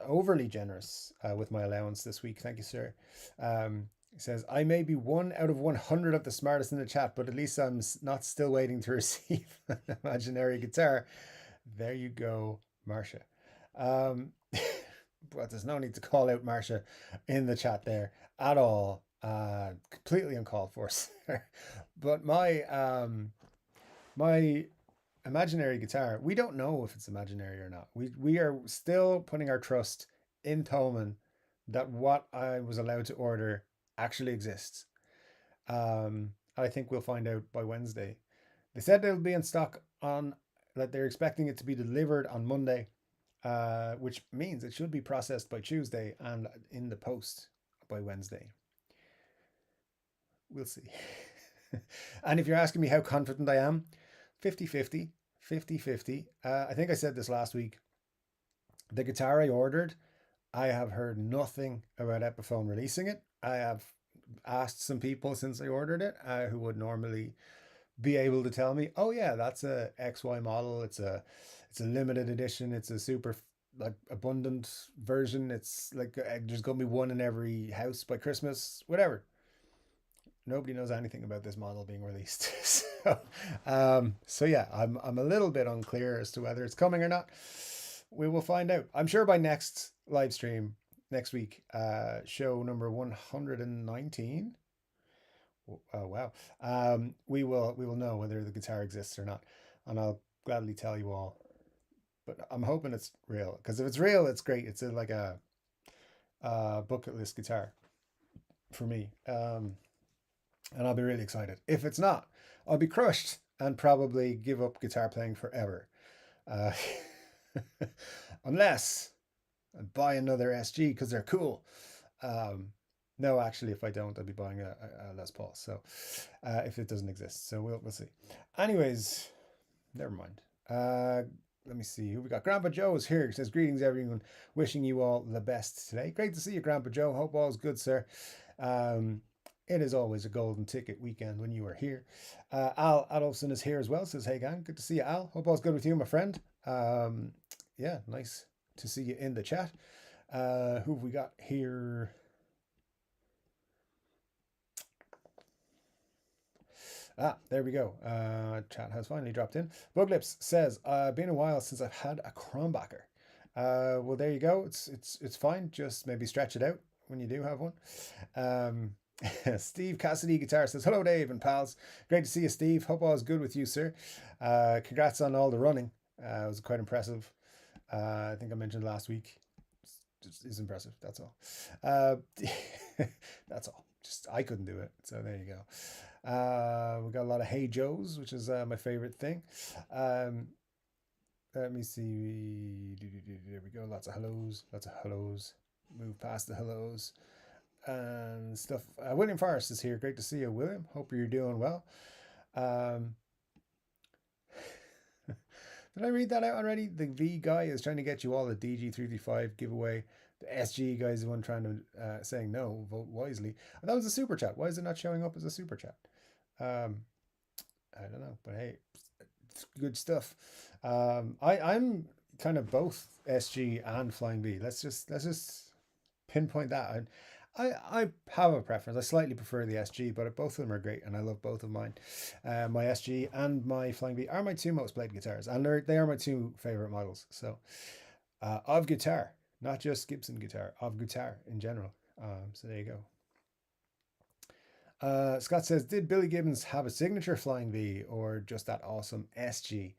overly generous with my allowance this week. Thank you, sir. He says, I may be 1 out of 100 of the smartest in the chat, but at least I'm not still waiting to receive an imaginary guitar. There you go, Marcia. But there's no need to call out Marcia in the chat there at all. Completely uncalled for, sir. But my My imaginary guitar, we don't know if it's imaginary or not. We are still putting our trust in Tolman that what I was allowed to order actually exists. I think we'll find out by Wednesday. They said they'll be in stock on that they're expecting it to be delivered on Monday, which means it should be processed by Tuesday and in the post by Wednesday. We'll see. And if you're asking me how confident I am, 50-50, 50-50. I think I said this last week. The guitar I ordered, I have heard nothing about Epiphone releasing it. I have asked some people since I ordered it who would normally be able to tell me, oh yeah, that's a XY model. It's a limited edition. It's a super like abundant version. It's like there's gonna be one in every house by Christmas, whatever. Nobody knows anything about this model being released. So yeah, I'm a little bit unclear as to whether it's coming or not. We will find out. I'm sure by next live stream next week, show number 119. Oh wow. We will know whether the guitar exists or not, and I'll gladly tell you all. But I'm hoping it's real because if it's real, it's great. It's like a bucket list guitar for me. And I'll be really excited. If it's not, I'll be crushed and probably give up guitar playing forever. Uh, Unless I buy another SG because they're cool. Um, no, actually, if I don't, I'll be buying a Les Paul. So if it doesn't exist, so we'll see. Anyways, never mind. Let me see who we got. Grandpa Joe is here. He says, "Greetings, everyone. Wishing you all the best today. Great to see you, Grandpa Joe. Hope all's good, sir. Um, it is always a golden ticket weekend when you are here." Al Adolfson is here as well. Says, "Hey, gang. Good to see you, Al. Hope all's good with you, my friend." Yeah, nice to see you in the chat. Who have we got here? There we go. Chat has finally dropped in. Buglips says, "Been a while since I've had a Kronbacher." Well, there you go. It's fine. Just maybe stretch it out when you do have one. Um, Steve Cassidy Guitar says, "Hello, Dave and pals. Great to see you, Steve. Hope all is good with you, sir. Congrats on all the running. It was quite impressive. I think I mentioned last week. It's impressive. That's all. Uh, that's all. Just I couldn't do it. So there you go. We got a lot of Hey Joes, which is my favorite thing. Um, Let me see. There we go. Lots of hellos. Lots of hellos. Move past the hellos and stuff. William Forrest is here. Great to see you, William. Hope you're doing well. Um, did I read that out already? The V guy is trying to get you all the DG335 giveaway. The SG guy is the one trying to saying no, vote wisely. And that was a super chat. Why is it not showing up as a super chat? Um, I don't know, but hey, it's good stuff. I'm kind of both SG and Flying V. Let's just pinpoint that. I have a preference. I slightly prefer the SG, but both of them are great, and I love both of mine. My SG and my Flying V are my two most played guitars, and they are my two favorite models. So, of guitar, not just Gibson guitar, of guitar in general. So there you go. Scott says, "Did Billy Gibbons have a signature Flying V or just that awesome SG?"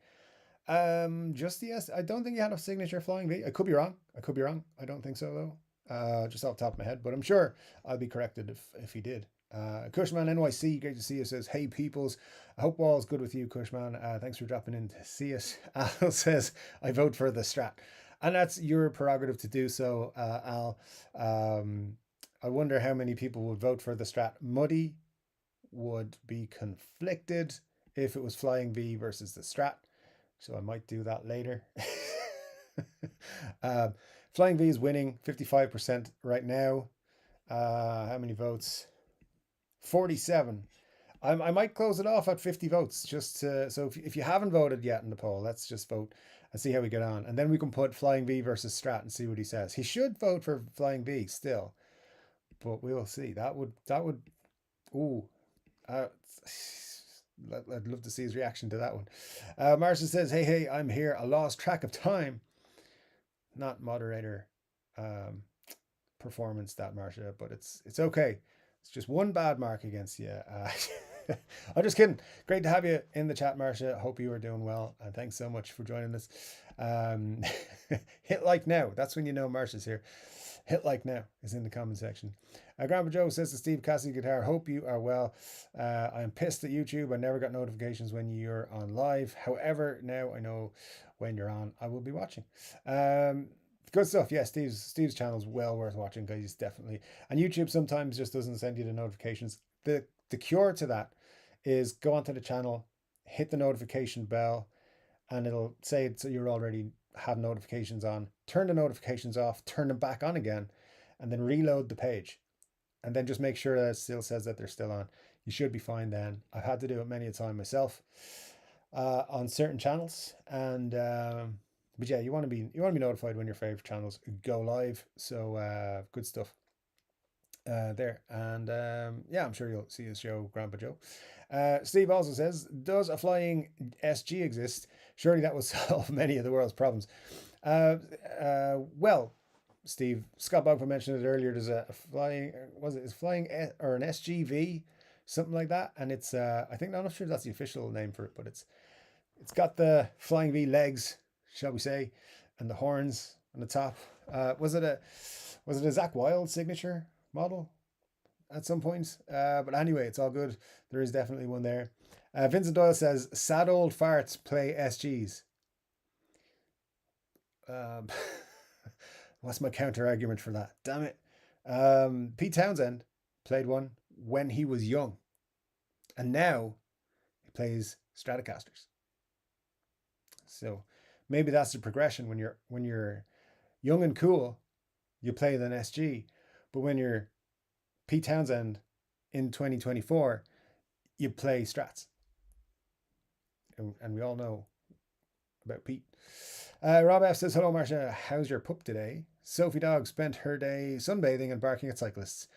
Just the S. I don't think he had a signature Flying V. I could be wrong. I could be wrong. I don't think so though. Just off the top of my head, but I'm sure I'll be corrected if he did. Cushman NYC, great to see you. Says, "Hey peoples, I hope all's good with you, Cushman. Thanks for dropping in to see us." Al says, "I vote for the Strat," and that's your prerogative to do so, Al. I wonder how many people would vote for the Strat. Muddy would be conflicted if it was Flying V versus the Strat, so I might do that later. um, Flying V is winning 55% right now. How many votes? 47. I might close it off at 50 votes just to, so if you haven't voted yet in the poll, let's just vote and see how we get on. And then we can put Flying V versus Strat and see what he says. He should vote for Flying V still, but we will see. Ooh, uh, I'd love to see his reaction to that one. Marcia says, hey, I'm here. I lost track of time. Not moderator performance, that Marcia, but it's okay. It's just one bad mark against you. I'm just kidding. Great to have you in the chat, Marcia. Hope you are doing well, and thanks so much for joining us. Um, hit like now. That's when you know Marcia's here. Hit like now is in the comment section. Grandpa Joe says to Steve Cassidy Guitar, hope you are well. I am pissed at YouTube. I never got notifications when you're on live. However, now I know when you're on, I will be watching. Good stuff. Yeah, Steve's channel is well worth watching, guys. Definitely. And YouTube sometimes just doesn't send you the notifications. The cure to that is go onto the channel, hit the notification bell, and it'll say so you're already have notifications on. Turn the notifications off, turn them back on again, and then reload the page. And then just make sure that it still says that they're still on. You should be fine then. I've had to do it many a time myself on certain channels, and but yeah, you want to be notified when your favorite channels go live. So good stuff there. And yeah, I'm sure you'll see this show, Grandpa Joe. Steve also says, does a flying SG exist? Surely that will solve many of the world's problems. Well, Steve, Scott Bogford mentioned it earlier. There's a flying, it's flying or an SGV, something like that. And it's, I think, I'm not sure if that's the official name for it, but it's got the flying V legs, shall we say, and the horns on the top. Was it a Zach Wild signature model at some point? But anyway, it's all good. There is definitely one there. Vincent Doyle says, sad old farts play SGs. What's my counter argument for that? Damn it. Pete Townsend played one when he was young, and now he plays Stratocasters. So maybe that's the progression. When you're young and cool, you play an SG, but when you're Pete Townsend in 2024, you play Strats. And we all know about Pete. Rob F says, hello, Marcia. How's your pup today? Sophie Dog spent her day sunbathing and barking at cyclists.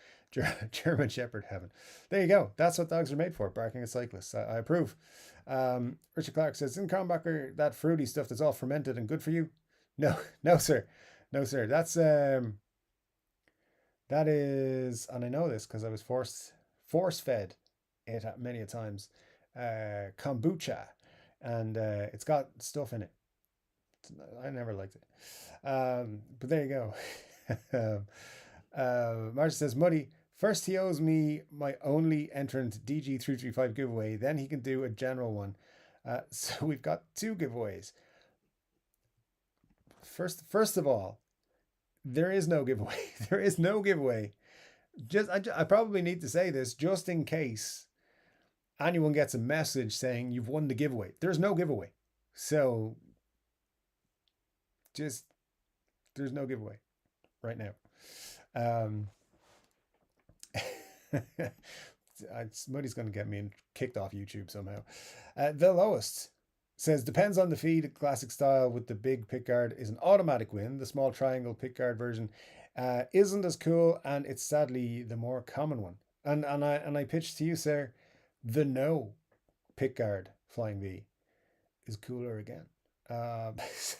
German Shepherd heaven. There you go. That's what dogs are made for, barking at cyclists. I approve. Richard Clark says, in Kronbacher, that fruity stuff that's all fermented and good for you? No, sir. No, sir. That is, and I know this because I was force fed it many a times, kombucha, and it's got stuff in it. I never liked it. But there you go. Marcia says, Muddy, first he owes me my only entrant DG335 giveaway, then he can do a general one. So we've got 2 giveaways. First of all, there is no giveaway. There is no giveaway. I probably need to say this just in case anyone gets a message saying you've won the giveaway. There's no giveaway. So there's no giveaway right now. Somebody's going to get me kicked off YouTube somehow. The lowest says, depends on the feed. Classic style with the big pickguard is an automatic win. The small triangle pickguard version isn't as cool, and it's sadly the more common one. And I pitched to you, sir, the no pickguard flying V is cooler again. So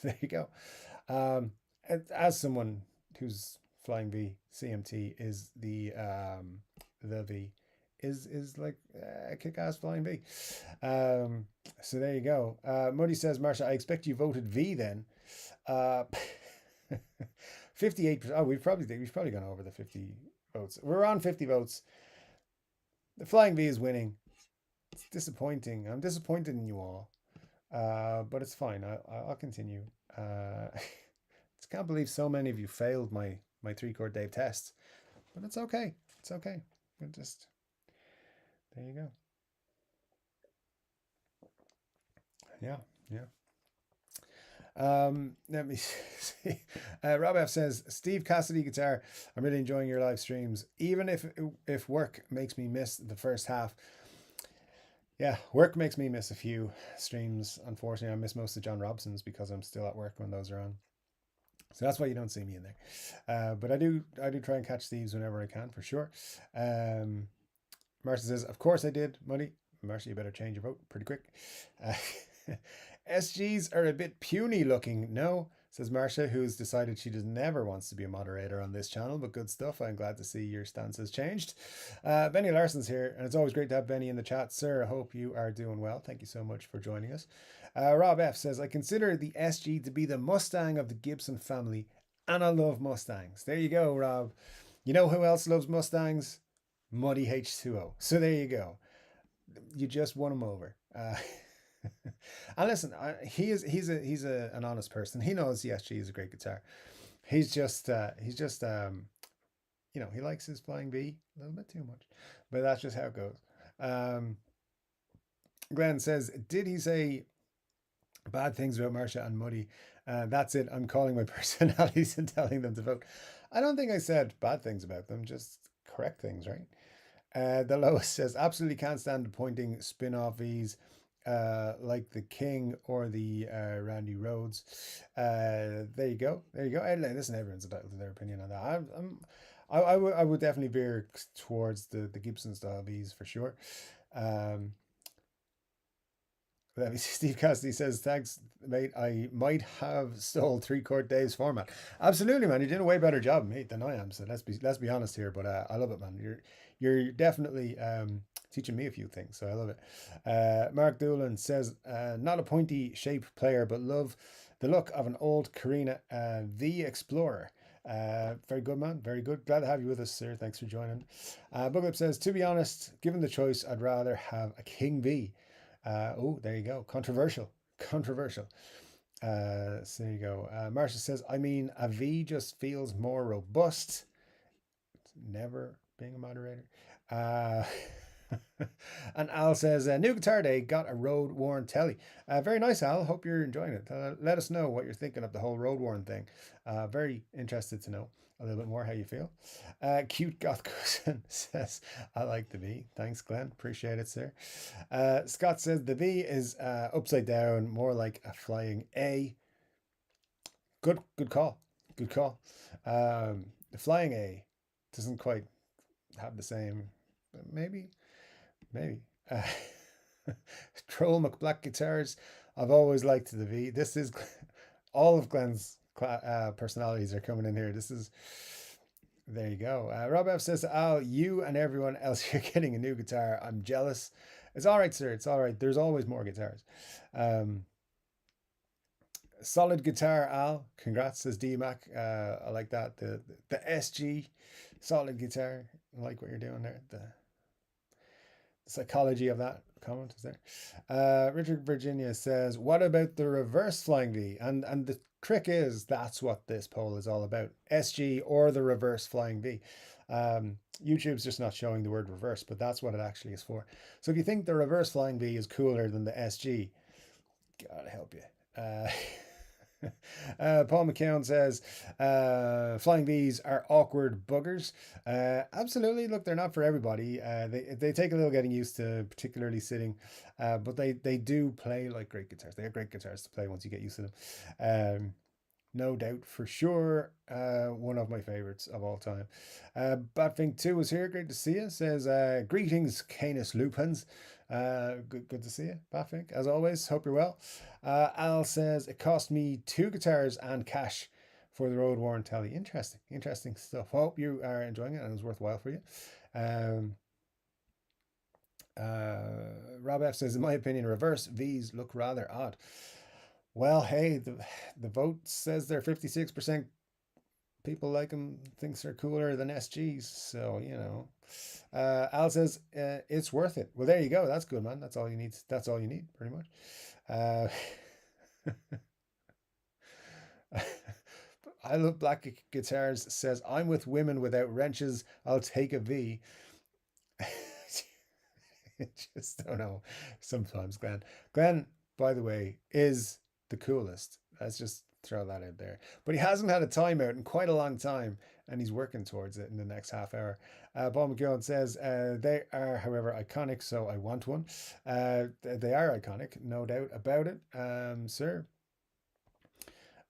there you go. As someone who's flying V, CMT is the V is like a kick-ass flying V. So there you go. Muddy says, Marcia, I expect you voted V then. 58%. Oh, we've probably gone over the 50 votes. We're on 50 votes. The flying V is winning. It's disappointing. I'm disappointed in you all. But it's fine. I'll continue. I just can't believe so many of you failed my 3-chord Dave tests. But it's okay. It's okay. We'll just... There you go. Yeah. Let me see. Rob F says, Steve Cassidy Guitar, I'm really enjoying your live streams, even if work makes me miss the first half. Yeah, work makes me miss a few streams. Unfortunately, I miss most of John Robson's because I'm still at work when those are on. So that's why you don't see me in there. But I do try and catch Steve's whenever I can, for sure. Marcia says, of course I did, Money. Marcia, you better change your vote pretty quick. SGs are a bit puny looking, no? Says Marcia, who's decided she just never wants to be a moderator on this channel, but good stuff. I'm glad to see your stance has changed. Benny Larson's here, and it's always great to have Benny in the chat. Sir, I hope you are doing well. Thank you so much for joining us. Rob F says, I consider the SG to be the Mustang of the Gibson family, and I love Mustangs. There you go, Rob. You know who else loves Mustangs? Muddy H2O. So there you go. You just won him over. And listen, he's an honest person. He knows the SG is a great guitar. He's just he likes his Flying V a little bit too much, but that's just how it goes. Glenn says, did he say bad things about Marcia and Muddy? That's it. I'm calling my personalities and telling them to vote. I don't think I said bad things about them, just correct things, right? The lowest says, absolutely can't stand the pointing spin-off Vs like the King or the Randy Rhodes. There you go. There you go. Listen, everyone's entitled to their opinion on that. I would definitely veer towards the Gibson style Vs for sure. Let me see. Steve Cassidy says, thanks, mate. I might have stole Chord Dave's format. Absolutely, man. You're doing a way better job, mate, than I am. So let's be honest here. But I love it, man. You're definitely teaching me a few things. So I love it. Mark Doolan says, not a pointy shaped player, but love the look of an old Carina V Explorer. Very good, man. Very good. Glad to have you with us, sir. Thanks for joining. Booklip says, to be honest, given the choice, I'd rather have a King V. Oh, there you go. Controversial. So there you go. Marcia says, I mean, a V just feels more robust. It's never being a moderator. And Al says, new guitar day, got a road worn telly. Very nice, Al. Hope you're enjoying it. Let us know what you're thinking of the whole road worn thing. Very interested to know a little bit more how you feel. Cute Goth Cousin says, I like the V. Thanks, Glenn. Appreciate it, sir. Scott says the V is upside down, more like a flying A. Good call. Good call. The flying A doesn't quite have the same, but maybe. Troll McBlack guitars. I've always liked the V. This is all of Glenn's personalities are coming in here. There you go. Rob F says, oh, you and everyone else, you're getting a new guitar. I'm jealous. It's all right, sir. It's all right. There's always more guitars. Solid guitar, Al. Congrats, says D-Mac. I like that. The SG, solid guitar. I like what you're doing there. The psychology of that comment is there. Richard Virginia says, what about the reverse flying V? And the trick is, that's what this poll is all about. SG or the reverse flying V. YouTube's just not showing the word reverse, but that's what it actually is for. So if you think the reverse flying V is cooler than the SG, God help you. Paul McKeown says, flying V's are awkward buggers. Absolutely. Look, they're not for everybody. They take a little getting used to, particularly sitting, but they do play like great guitars. They are great guitars to play once you get used to them. No doubt, for sure. One of my favorites of all time. Batfink 2 is here. Great to see you. Says, greetings, Canis Lupins. Good to see you, Batfink, as always. Hope you're well. Al says, it cost me 2 guitars and cash for the road worn telly. Interesting stuff. Hope you are enjoying it and it was worthwhile for you. Rob F says, in my opinion, reverse V's look rather odd. Well, hey, the vote says they're 56% people like them, thinks they're cooler than SGs. So, you know. Al says, it's worth it. Well, there you go. That's good, man. That's all you need. That's all you need, pretty much. I love black guitars says, I'm with women without wrenches. I'll take a V. Just don't know. Sometimes, Glenn. Glenn, by the way, is the coolest. Let's just throw that out there. But he hasn't had a timeout in quite a long time, and he's working towards it in the next half hour. Paul McGowan says, they are, however, iconic, so I want one. They are iconic, no doubt about it, sir.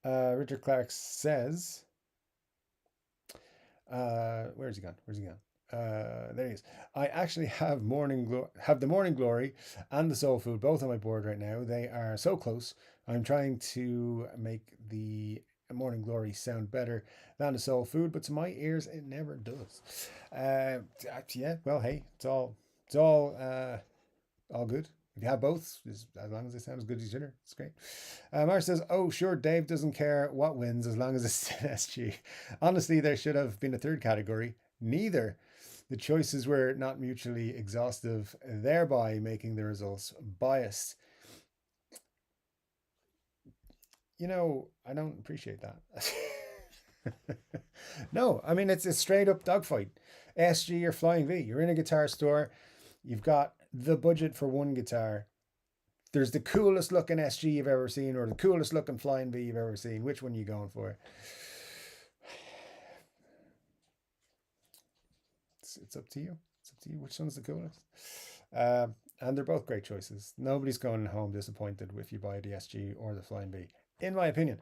Richard Clark says, where's he gone? There he is. I actually have the Morning Glory and the Soul Food both on my board right now. They are so close. I'm trying to make the Morning Glory sound better than the soul food, but to my ears, it never does. Yeah, well, hey, it's all good. If you have both, as long as they sound as good as each other, it's great. Mar says, "Oh, sure, Dave doesn't care what wins as long as it's an SG." Honestly, there should have been a third category. Neither. The choices were not mutually exhaustive, thereby making the results biased. I don't appreciate that. No, I mean it's a straight up dogfight. SG or Flying V. You're in a guitar store. You've got the budget for one guitar. There's the coolest looking SG you've ever seen, or the coolest looking Flying V you've ever seen. Which one are you going for? It's up to you. It's up to you. Which one's the coolest? Uh, and they're both great choices. Nobody's going home disappointed if you buy the SG or the Flying V, in my opinion.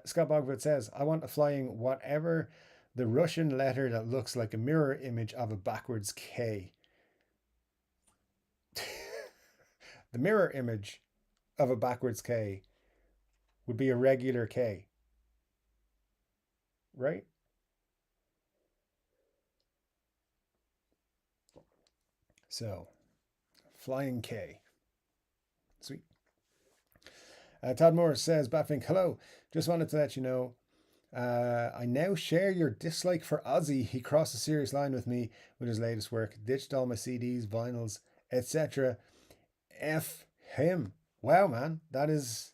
Scott Bogwood says, "I want a flying whatever the Russian letter that looks like a mirror image of a backwards K." The mirror image of a backwards K would be a regular K, right? So, flying K. Sweet. Todd Morris says, Batfink, hello. Just wanted to let you know I now share your dislike for Ozzy. He crossed a serious line with me with his latest work, ditched all my CDs, vinyls, etc. F him. Wow, man, that is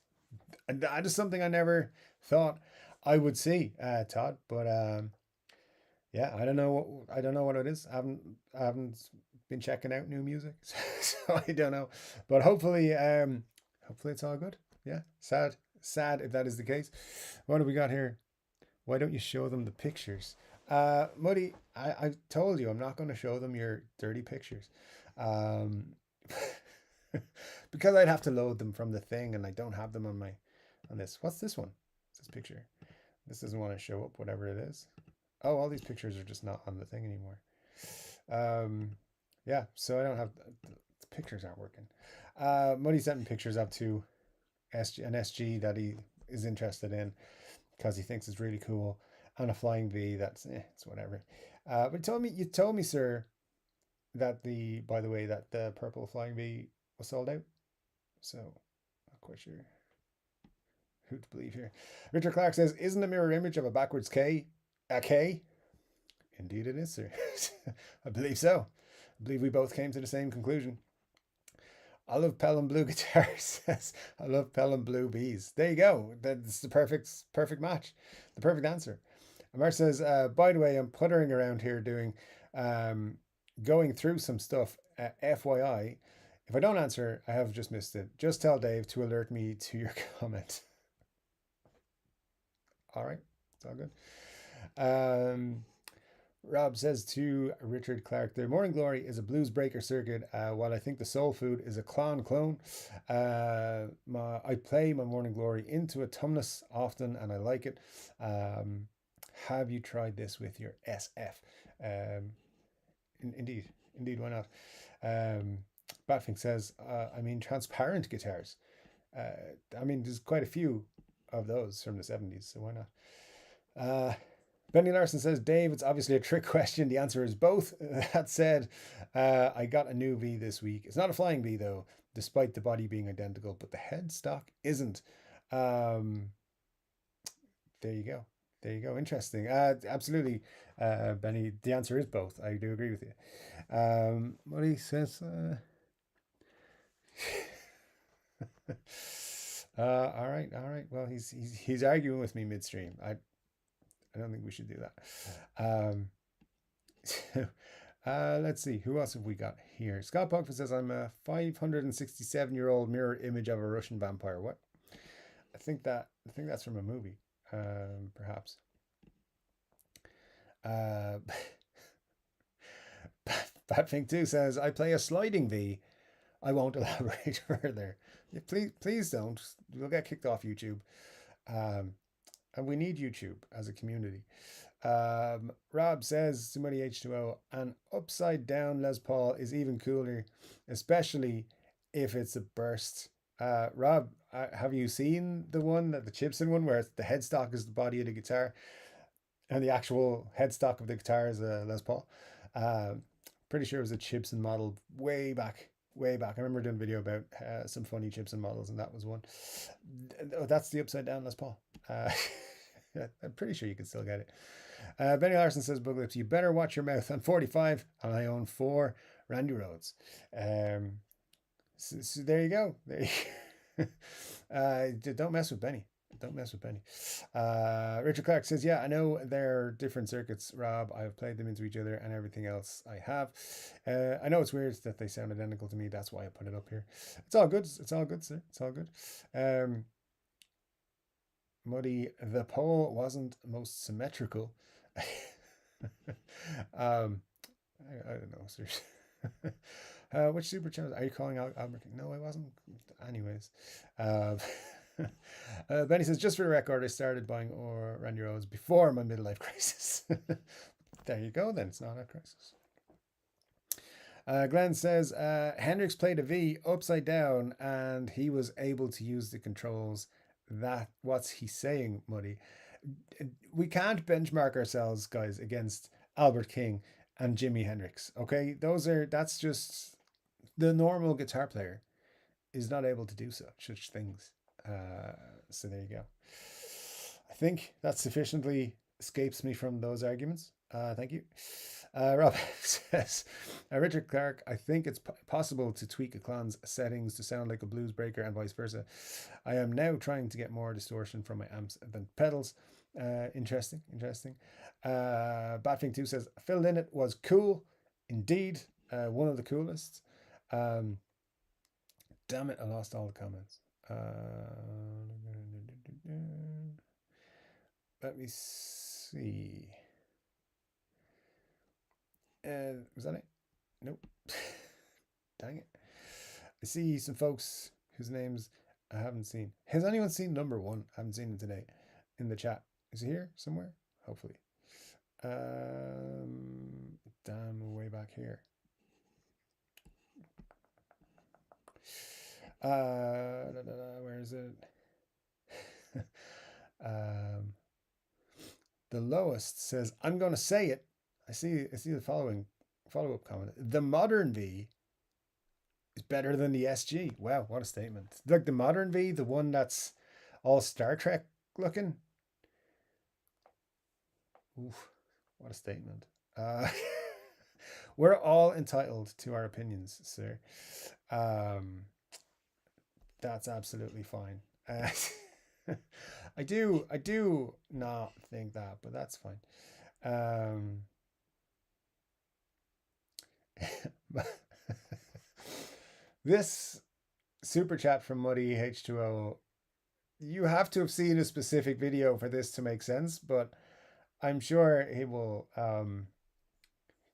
something I never thought I would see, Todd. But yeah, I don't know what it is. I haven't been checking out new music, so I don't know. But hopefully it's all good. Yeah, sad if that is the case. What do we got here? Why don't you show them the pictures? Muddy, I told you I'm not going to show them your dirty pictures. Um, because I'd have to load them from the thing and I don't have them on this. What's this one? What's this picture? This doesn't want to show up whatever it is. Oh, all these pictures are just not on the thing anymore. Um, yeah, so I don't have the pictures aren't working. Muddy sent me pictures up to an SG that he is interested in because he thinks it's really cool, and a Flying V that's it's whatever. But you told me, sir, that by the way, that the purple Flying V was sold out. So not quite sure who to believe here. Richard Clark says, "Isn't a mirror image of a backwards K a K?" Indeed, it is, sir. I believe so. I believe we both came to the same conclusion. I love Pelham Blue guitars. I love Pelham Blue bees. There you go. That's the perfect match. The perfect answer. Amar says, by the way, I'm puttering around here um, going through some stuff. FYI, if I don't answer, I have just missed it. Just tell Dave to alert me to your comment. All right, it's all good. Rob says to Richard Clark, the Morning Glory is a blues breaker circuit, while I think the Soul Food is a clone. I play my Morning Glory into a tumnus often, and I like it. Have you tried this with your SF? Um, indeed, indeed, why not? Um, Batfink says, I mean, transparent guitars. I mean, there's quite a few of those from the 70s, so why not? Benny Larson says, Dave, it's obviously a trick question. The answer is both. That said, I got a new V this week. It's not a Flying V, though, despite the body being identical, but the headstock isn't. Um, there you go. There you go. Interesting. Absolutely, Benny. The answer is both. I do agree with you. What he says. All right, all right. Well, he's arguing with me midstream. I don't think we should do that. Let's see. Who else have we got here? Scott Pugford says, I'm a 567-year-old mirror image of a Russian vampire. What? I think that's from a movie, perhaps. Uh, Batfink 2 says, I play a sliding V. I won't elaborate further. Yeah, please don't. We'll get kicked off YouTube. Um, and we need YouTube as a community. Rob says, Somebody H2O, an upside down Les Paul is even cooler, especially if it's a burst Rob, have you seen the one, the Gibson one, where the headstock is the body of the guitar and the actual headstock of the guitar is a Les Paul? Uh, Pretty sure it was a Gibson model way back, way back. I remember doing a video about some funny Gibson models, and that was one. Oh, that's the upside down Les Paul. Uh, I'm pretty sure you can still get it. Benny Larson says, Buglips, you better watch your mouth. I'm 45 and I own 4 Randy Rhodes. So there you go. There you don't mess with Benny. Don't mess with Benny. Richard Clark says, yeah, I know they're different circuits, Rob. I've played them into each other and everything else I have. I know it's weird that they sound identical to me. That's why I put it up here. It's all good. It's all good, sir. It's all good. Muddy, the pole wasn't most symmetrical. I don't know, sir. Which super channels are you calling out? No, I wasn't. Anyways, Benny says, just for the record, I started buying Randy Rhodes before my midlife crisis. There you go. Then it's not a crisis. Glenn says Hendrix played a V upside down, and he was able to use the controls. What's he saying, Muddy? We can't benchmark ourselves, guys, against Albert King and Jimi Hendrix. Okay, that's just the normal guitar player is not able to do such things. So there you go. I think that sufficiently escapes me from those arguments. Thank you. Rob says, Richard Clark, I think it's possible to tweak a clon's settings to sound like a blues breaker and vice versa. I am now trying to get more distortion from my amps than pedals. Interesting. Batfing 2 says, Phil Lynott was cool. Indeed, one of the coolest. Damn it, I lost all the comments. Let me see. Was that it? Nope. Dang it. I see some folks whose names I haven't seen. Has anyone seen number 1? I haven't seen him today in the chat. Is he here somewhere? Hopefully. Damn, way back here. Where is it? The lowest says, I'm going to say it. I see the follow-up comment. The modern V is better than the SG. Wow, what a statement. Like the modern V, the one that's all Star Trek looking. Oof, what a statement. We're all entitled to our opinions, sir. That's absolutely fine. I do not think that, but that's fine. This super chat from Muddy H2O, you have to have seen a specific video for this to make sense, but I'm sure he will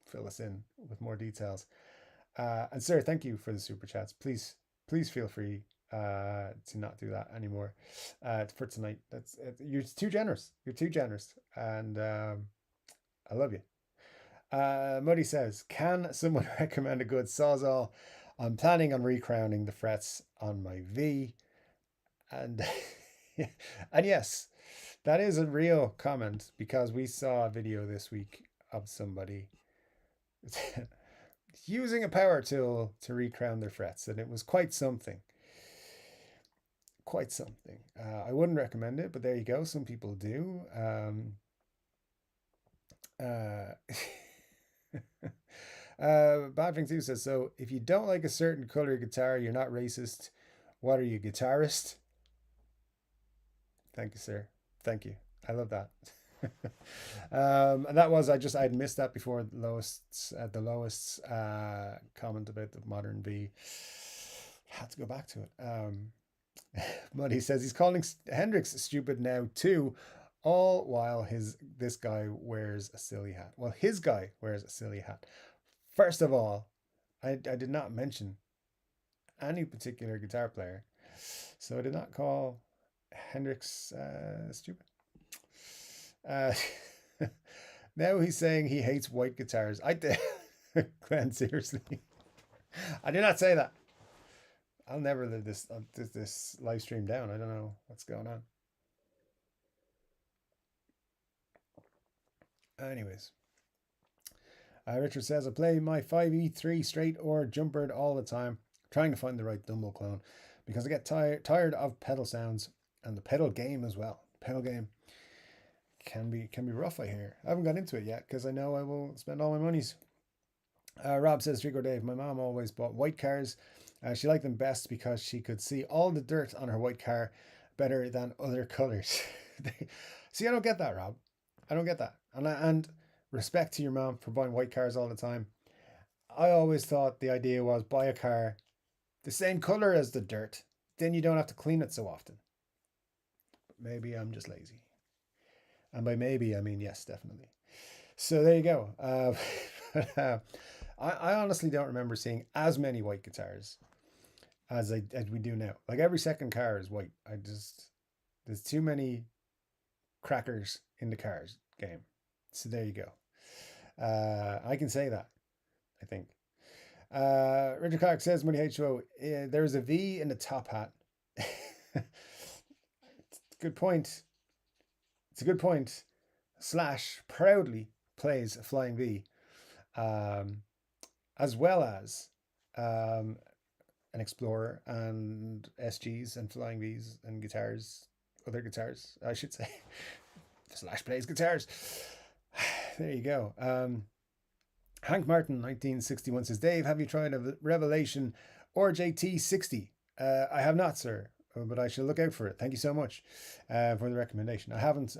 fill us in with more details. And sir, thank you for the super chats. Please feel free to not do that anymore for tonight. You're too generous. You're too generous, and I love you. Muddy says, can someone recommend a good Sawzall? I'm planning on recrowning the frets on my V. And and yes, that is a real comment, because we saw a video this week of somebody using a power tool to recrown their frets, and it was quite something. Quite something. I wouldn't recommend it, but there you go. Some people do. Bad Thing 2 says, so if you don't like a certain color guitar, you're not racist. What are you, guitarist? Thank you, sir. Thank you. I love that. And that was, I'd missed that before the lowest comment about the modern V. Had to go back to it. Muddy says he's calling Hendrix stupid now too, all while this guy wears a silly hat. Well, his guy wears a silly hat. First of all, I did not mention any particular guitar player, so I did not call Hendrix stupid. Now he's saying he hates white guitars. I did. Glenn, seriously. I did not say that. I'll never live this live stream down. I don't know what's going on. Anyways, Richard says I play my 5e3 straight or jumpered all the time, trying to find the right Dumble clone because I get tired of pedal sounds and the pedal game as well. Pedal game can be rough. I hear. I haven't got into it yet because I know I will spend all my monies. Rob says, Chord Dave, my mom always bought white cars. She liked them best because she could see all the dirt on her white car better than other colors. See, I don't get that, Rob. I don't get that. And respect to your mom for buying white cars all the time. I always thought the idea was buy a car the same color as the dirt. Then you don't have to clean it so often. But maybe I'm just lazy. And by maybe, I mean yes, definitely. So there you go. I honestly don't remember seeing as many white guitars as we do now. Like every second car is white. There's too many crackers in the cars game. So there you go. I can say that, I think. Richard Clark says, Money HO, there's a V in the top hat. Good point. It's a good point. Slash proudly plays a flying V, as well as an Explorer and SGs and flying Vs and guitars, other guitars, I should say. Slash plays guitars. There you go. Hank Martin, 1961 says, Dave, have you tried a Revelation or JT60? I have not, sir, but I shall look out for it. Thank you so much for the recommendation. I haven't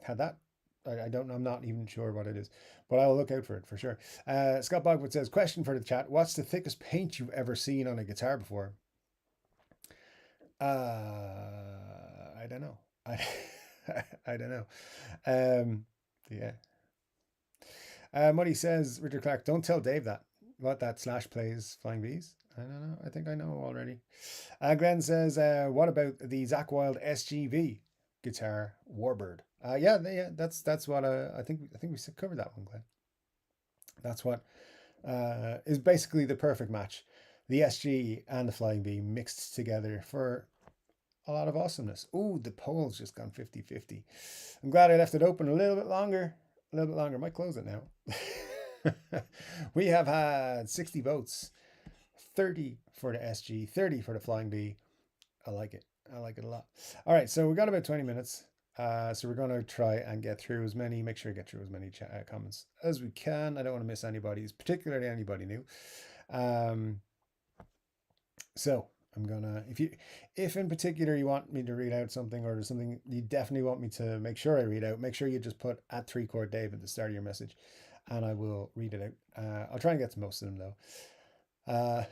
had that. I don't know. I'm not even sure what it is, but I will look out for it for sure. Scott Bogwood says, question for the chat. What's the thickest paint you've ever seen on a guitar before? I don't know. I don't know. Yeah. Muddy says, Richard Clark, don't tell Dave that. What that slash plays flying V's? I don't know. I think I know already. Glenn says, what about the Zakk Wylde SGV guitar Warbird? Yeah, that's what I think we covered that one, Glenn. That's what is basically the perfect match. The SG and the flying V mixed together for a lot of awesomeness. Ooh, the poll's just gone 50-50. I'm glad I left it open a little bit longer. Might close it now. We have had 60 votes. 30 for the SG, 30 for the flying V. I like it. I like it a lot. All right, so we got about 20 minutes. So we're going to try and make sure I get through as many comments as we can. I don't want to miss anybody's, particularly anybody new. So I'm gonna, if in particular you want me to read out something, or there's something you definitely want me to make sure I read out, make sure you just put @ Chord Dave at the start of your message, and I will read it out. I'll try and get to most of them though.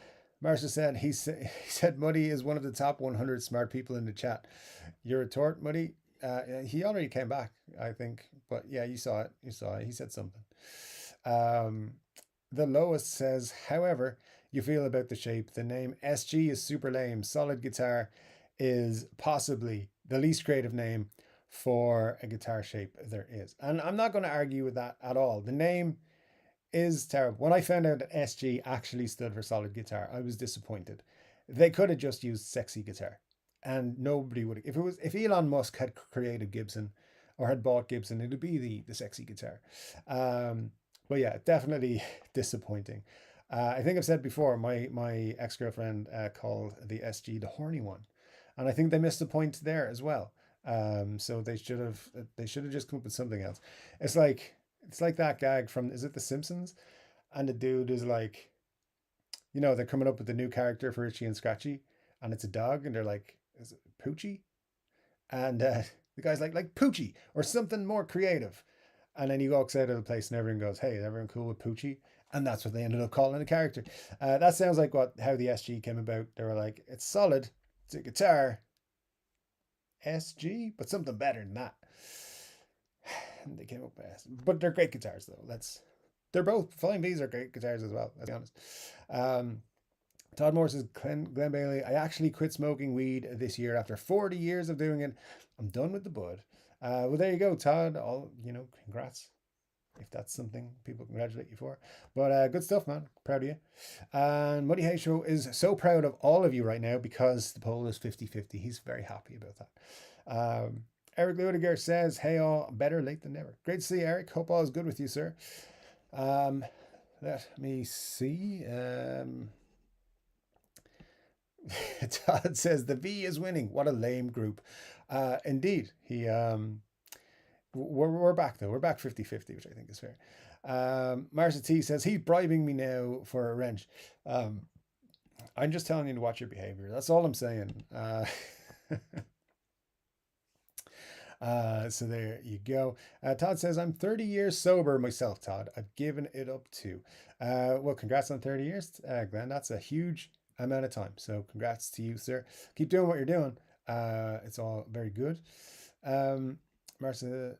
Marcia said he said Muddy is one of the top 100 smart people in the chat. Your retort, Muddy? He already came back, I think, but yeah, you saw it. He said something. The lowest says, however you feel about the shape, the name SG is super lame. Solid guitar is possibly the least creative name for a guitar shape there is. And I'm not going to argue with that at all. The name is terrible. When I found out that SG actually stood for solid guitar, I was disappointed. They could have just used sexy guitar, and nobody would. If Elon Musk had created Gibson or had bought Gibson, it would be the sexy guitar. But yeah, definitely disappointing. I think I've said before, my ex-girlfriend called the SG the horny one, and I think they missed the point there as well. So they should have just come up with something else. It's like that gag from, is it The Simpsons? And the dude is like, they're coming up with a new character for Itchy and Scratchy, and it's a dog, and they're like, is it Poochie? And the guy's like Poochie or something more creative. And then he walks out of the place and everyone goes, hey, is everyone cool with Poochie? And that's what they ended up calling the character. That sounds like how the SG came about. They were like, it's solid, it's a guitar, SG, but something better than that. And they came up with S. But they're great guitars, though. They're both. Flying V's are great guitars as well, let's be honest. Todd Moore says, Glenn Bailey, I actually quit smoking weed this year after 40 years of doing it. I'm done with the bud. Well, there you go, Todd. Congrats. if that's something people congratulate you for. But good stuff, man. Proud of you. And Muddy Hay Show is so proud of all of you right now because the poll is 50-50. He's very happy about that. Eric Ludiger says, hey all, better late than never. Great to see you, Eric. Hope all is good with you, sir. Let me see. Todd says the V is winning. What a lame group. Indeed. We're back though. We're back 50-50, which I think is fair. Marcia T says he's bribing me now for a wrench. I'm just telling you to watch your behavior. That's all I'm saying. So there you go. Todd says, I'm 30 years sober myself, Todd. I've given it up too. Well, congrats on 30 years, Glenn. That's a huge amount of time. So congrats to you, sir. Keep doing what you're doing. It's all very good. Marcia,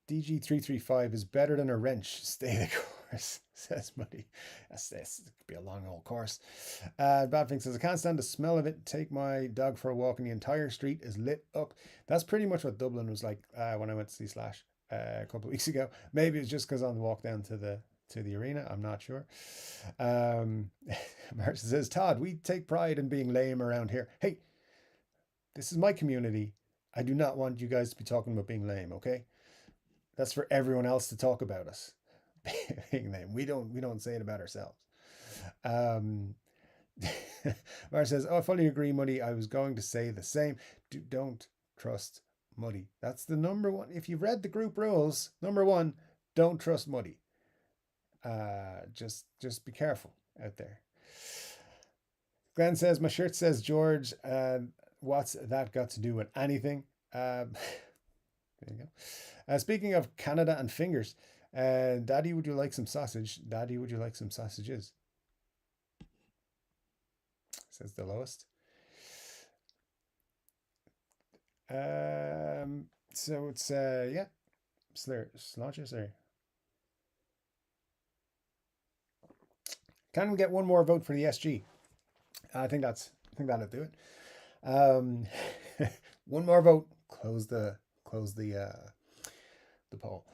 DG335 is better than a wrench. Stay the course, says Muddy. This could be a long old course. Badfink says, I can't stand the smell of it. Take my dog for a walk and the entire street is lit up. That's pretty much what Dublin was like when I went to see Slash a couple of weeks ago. Maybe it's just because on the walk down to the arena. I'm not sure. Marcia says, Todd, we take pride in being lame around here. Hey, this is my community. I do not want you guys to be talking about being lame, okay? That's for everyone else to talk about us. We don't say it about ourselves. Mar says, oh, I fully agree, Muddy. I was going to say the same. Don't trust Muddy. That's the number one. If you've read the group rules, number one, don't trust Muddy. Just be careful out there. Glenn says, my shirt says George. What's that got to do with anything? There you go. Speaking of Canada and fingers, Daddy, would you like some sausage? Daddy, would you like some sausages? Says the lowest. So it's yeah, Slotches there. Can we get one more vote for the SG? I think that'll do it. One more vote. Close the poll.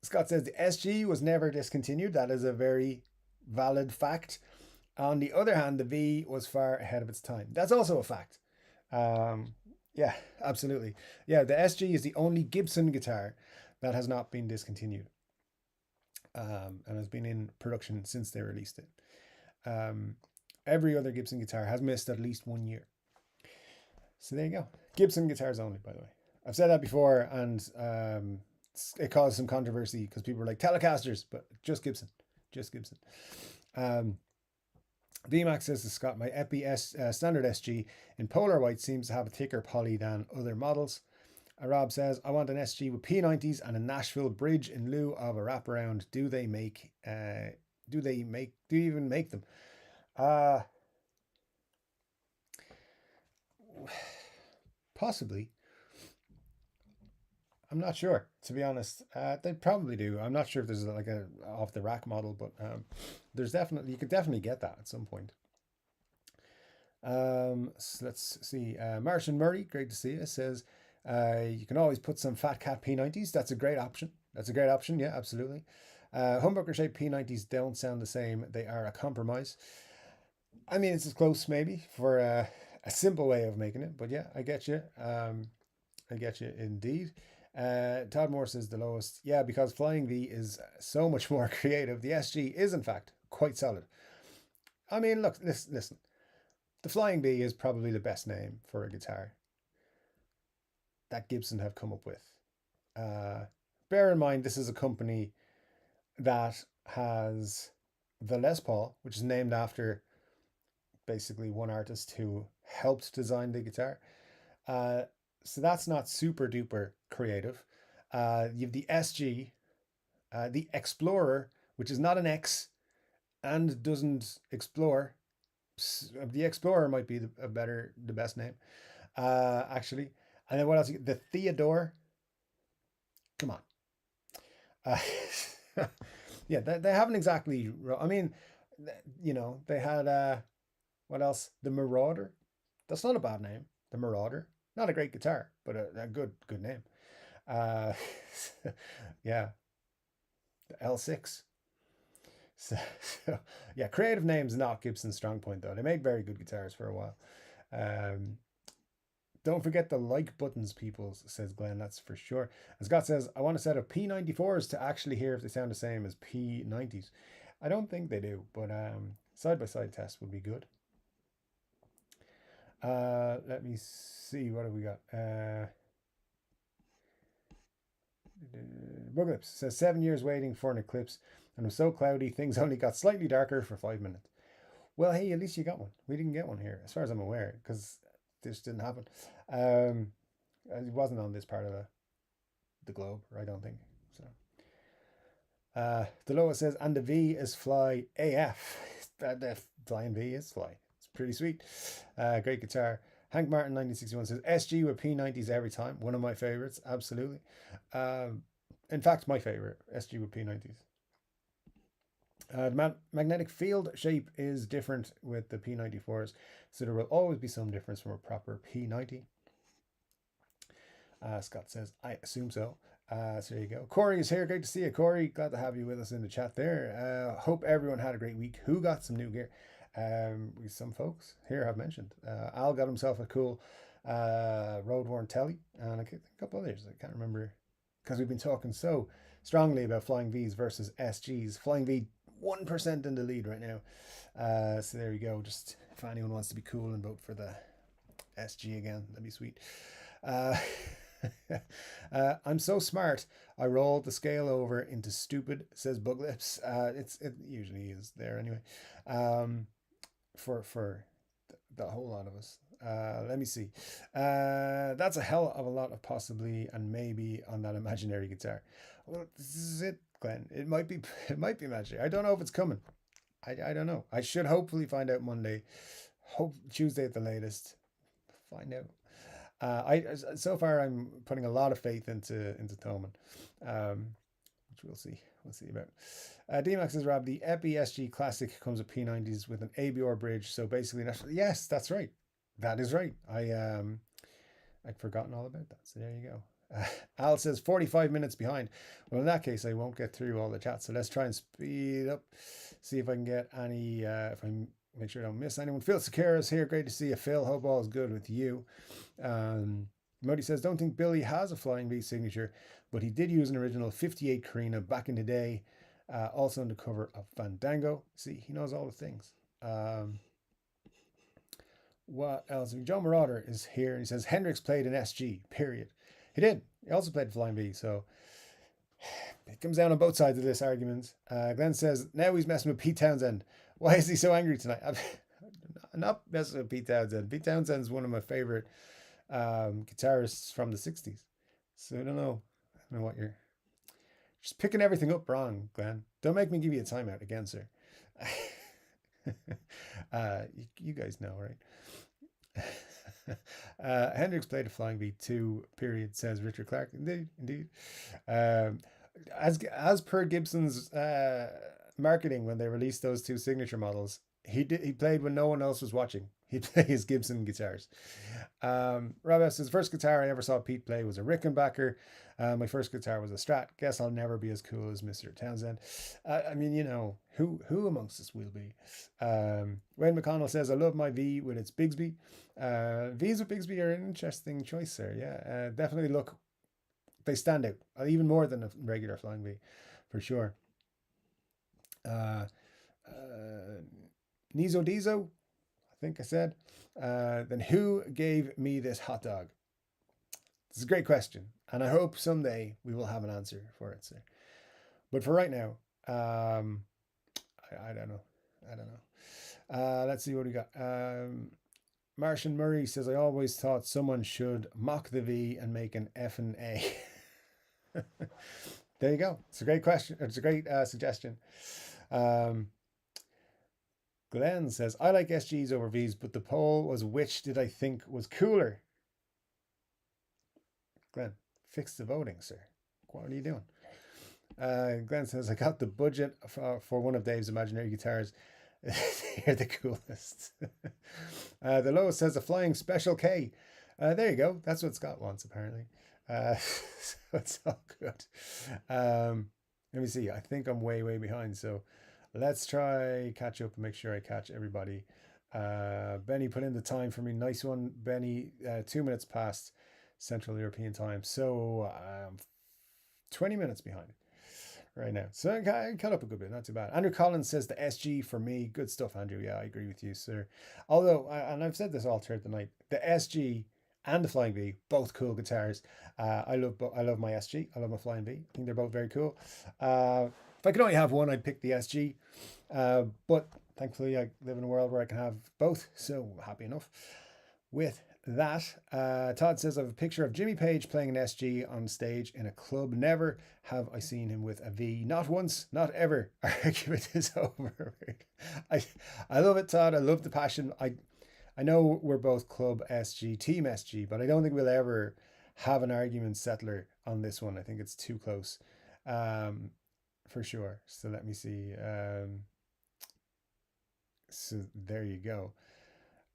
Scott says the SG was never discontinued. That is a very valid fact. On the other hand, the V was far ahead of its time. That's also a fact. Yeah, absolutely. Yeah, the SG is the only Gibson guitar that has not been discontinued and has been in production since they released it. Every other Gibson guitar has missed at least 1 year. So there you go. Gibson guitars only, by the way. I've said that before, and it caused some controversy because people were like, Telecasters, but just Gibson. Just Gibson. VMAX says to Scott, my Epi standard SG in polar white seems to have a thicker poly than other models. Rob says, I want an SG with P90s and a Nashville bridge in lieu of a wraparound. Do you even make them? Possibly. I'm not sure, to be honest. They probably do. I'm not sure if there's like a off the rack model, but there's you could definitely get that at some point. So let's see. Martian Murray, great to see you, says you can always put some Fat Cat P90s. That's a great option. Yeah, absolutely. Humbucker shaped P90s don't sound the same. They are a compromise. I mean, it's as close maybe for a simple way of making it, but yeah, I get you. I get you indeed. Todd Moore says the lowest. Yeah, because Flying V is so much more creative. The SG is in fact quite solid. I mean, look, listen. The Flying V is probably the best name for a guitar that Gibson have come up with. Bear in mind, this is a company that has the Les Paul, which is named after basically one artist who helped design the guitar. So that's not super duper creative. You have the SG, the Explorer, which is not an X and doesn't explore. The Explorer might be the best name, actually. And then what else? The Theodore. Come on. Yeah, they haven't exactly. I mean, they had what else? The Marauder. That's not a bad name. The Marauder. Not a great guitar, but a good name. Yeah, The L6. So, yeah, creative names not Gibson's strong point though. They made very good guitars for a while. Um, don't forget the like buttons, people, says Glenn. That's for sure. And Scott says, I want a set of P94s to actually hear if they sound the same as P90s. I don't think they do, but side-by-side test would be good. Let me see. What have we got? Buglips says 7 years waiting for an eclipse, and it was so cloudy things only got slightly darker for 5 minutes. Well, hey, at least you got one. We didn't get one here, as far as I'm aware, because this didn't happen. It wasn't on this part of the globe, I don't think. So, Deloa says, and the V is fly AF. The flying V is fly. It's pretty sweet. Great guitar. Hank Martin 1961 says SG with P90s every time. One of my favorites, absolutely. In fact, my favorite, SG with P90s. The magnetic field shape is different with the P94s, so there will always be some difference from a proper P90. Scott says, I assume so. So there you go. Corey is here. Great to see you, Corey. Glad to have you with us in the chat there. Hope everyone had a great week. Who got some new gear? Some folks here have mentioned. Al got himself a cool road worn telly, and a couple others. I can't remember because we've been talking so strongly about Flying V's versus SGs. Flying V 1% in the lead right now. So there you go. Just if anyone wants to be cool and vote for the SG again, that'd be sweet. I'm so smart. I rolled the scale over into stupid, says Buglips. It usually is there anyway. For the whole lot of us. Let me see. That's a hell of a lot of possibly and maybe on that imaginary guitar. Well, this is it, Glenn. It might be imaginary. I don't know if it's coming. I don't know. I should hopefully find out Monday. Hope Tuesday at the latest. Find out. So far I'm putting a lot of faith into Thoman, which we'll see about. D-Max says, Rob, the Epi SG Classic comes with P90s with an ABR bridge, so basically yes, that's right, that is right. I'd forgotten all about that, so there you go. Al says 45 minutes behind. Well, in that case I won't get through all the chat, so let's try and speed up, see if I can get any if I make sure I don't miss anyone. Phil Secura is here. Great to see you, Phil. Hope all is good with you. Modi says, don't think Billy has a Flying V signature, but he did use an original 58 Carina back in the day, also on the cover of Fandango. See, he knows all the things. What else? Joe Marauder is here, and he says, Hendrix played an SG, period. He did. He also played Flying V, so it comes down on both sides of this argument. Glenn says, now he's messing with Pete Townsend. Why is he so angry tonight? I'm not messing with Pete Townsend. Pete Townsend's one of my favorite guitarists from the 60s. So I don't know what you're just picking everything up wrong, Glenn. Don't make me give you a timeout again, sir. You guys know, right? Hendrix played a Flying V2, period, says Richard Clark. Indeed. As per Gibson's marketing when they released those two signature models, he played when no one else was watching. He'd play his Gibson guitars. Rob S. says, first guitar I ever saw Pete play was a Rickenbacker. My first guitar was a Strat. Guess I'll never be as cool as Mr. Townsend. I mean, who amongst us will be? Wayne McConnell says, I love my V with its Bigsby. V's with Bigsby are an interesting choice, sir. Yeah, definitely look, they stand out even more than a regular Flying V, for sure. Nizo Dizo, I think I said. Then who gave me this hot dog? This is a great question, and I hope someday we will have an answer for it, sir. But for right now, I don't know. Let's see what we got. Martian Murray says, I always thought someone should mock the V and make an F and A. There you go. It's a great question. It's a great suggestion. Glenn says, I like SGs over Vs, but the poll was which did I think was cooler? Glenn, fix the voting, sir. What are you doing? Glenn says, I got the budget for one of Dave's imaginary guitars. They're the coolest. The lowest says a Flying Special K. There you go. That's what Scott wants, apparently. So it's all good. Let me see. I think I'm way, way behind. So let's try catch up and make sure I catch everybody. Benny put in the time for me. Nice one, Benny. 2 minutes past Central European time. So 20 minutes behind right now. So I caught up a good bit, not too bad. Andrew Collins says the SG for me. Good stuff, Andrew. Yeah, I agree with you, sir. Although, and I've said this all throughout the night, the SG and the Flying V, both cool guitars. I love my SG. I love my Flying V. I think they're both very cool. If I could only have one, I'd pick the SG. But thankfully, I live in a world where I can have both. So happy enough with that. Todd says, I have a picture of Jimmy Page playing an SG on stage in a club. Never have I seen him with a V. Not once, not ever. Argument is over. I love it, Todd. I love the passion. I know we're both club SG, team SG, but I don't think we'll ever have an argument settler on this one. I think it's too close, for sure. So let me see. So there you go.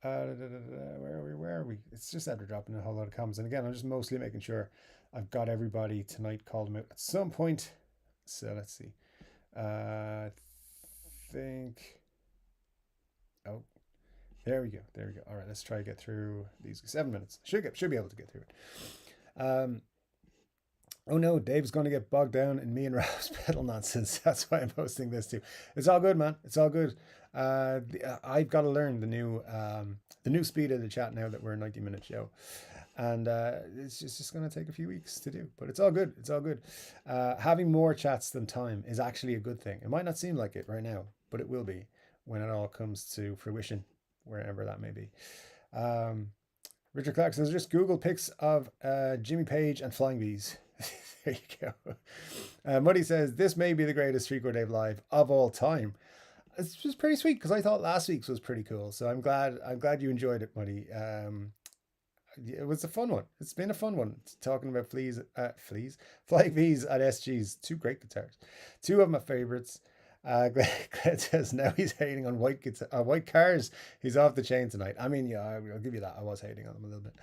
Where are we? Where are we? It's just after dropping a whole lot of comments. And again, I'm just mostly making sure I've got everybody tonight called them out at some point. So let's see. I think. Oh, there we go. There we go. All right, let's try to get through these 7 minutes. Should be able to get through it. Oh no, Dave's going to get bogged down in me and Rob's pedal nonsense. That's why I'm posting this too. It's all good, man. It's all good. I've got to learn the new speed of the chat now that we're a 90-minute show, and it's just going to take a few weeks to do. But it's all good. It's all good. Having more chats than time is actually a good thing. It might not seem like it right now, but it will be when it all comes to fruition, wherever that may be. Richard Clark says, just Google pics of Jimmy Page and Flying V's. There you go. Muddy says, this may be the greatest Chord Dave live of all time. It's just pretty sweet because I thought last week's was pretty cool. So I'm glad you enjoyed it, Muddy. It was a fun one. It's been a fun one talking about Flying V's at SG's. Two great guitars. Two of my favorites. Glenn says now he's hating on white cars. He's off the chain tonight. I mean, yeah, I'll give you that. I was hating on them a little bit.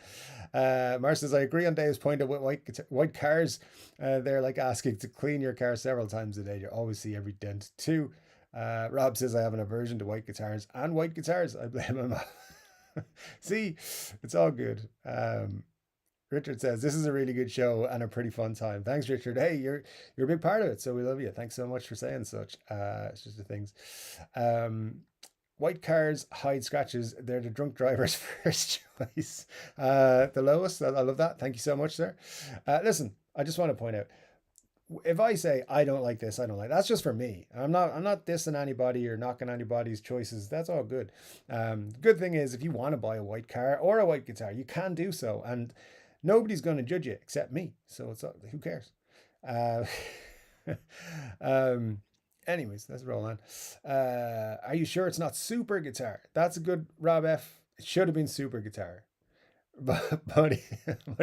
Mar says, I agree on Dave's point of white cars. They're like asking to clean your car several times a day. You always see every dent too. Rob says, I have an aversion to white guitars and white guitars. I blame him. See, it's all good. Richard says, this is a really good show and a pretty fun time. Thanks, Richard. Hey, you're a big part of it, so we love you. Thanks so much for saying such. It's just the things. White cars hide scratches. They're the drunk driver's first choice. The lowest. I love that. Thank you so much, sir. Listen, I just want to point out, if I say I don't like this, I don't like that's just for me. I'm not dissing anybody or knocking anybody's choices. That's all good. Good thing is, if you want to buy a white car or a white guitar, you can do so, and nobody's going to judge you except me. So who cares? Anyways, let's roll on. Are you sure it's not super guitar? That's a good Rob F. It should have been super guitar, but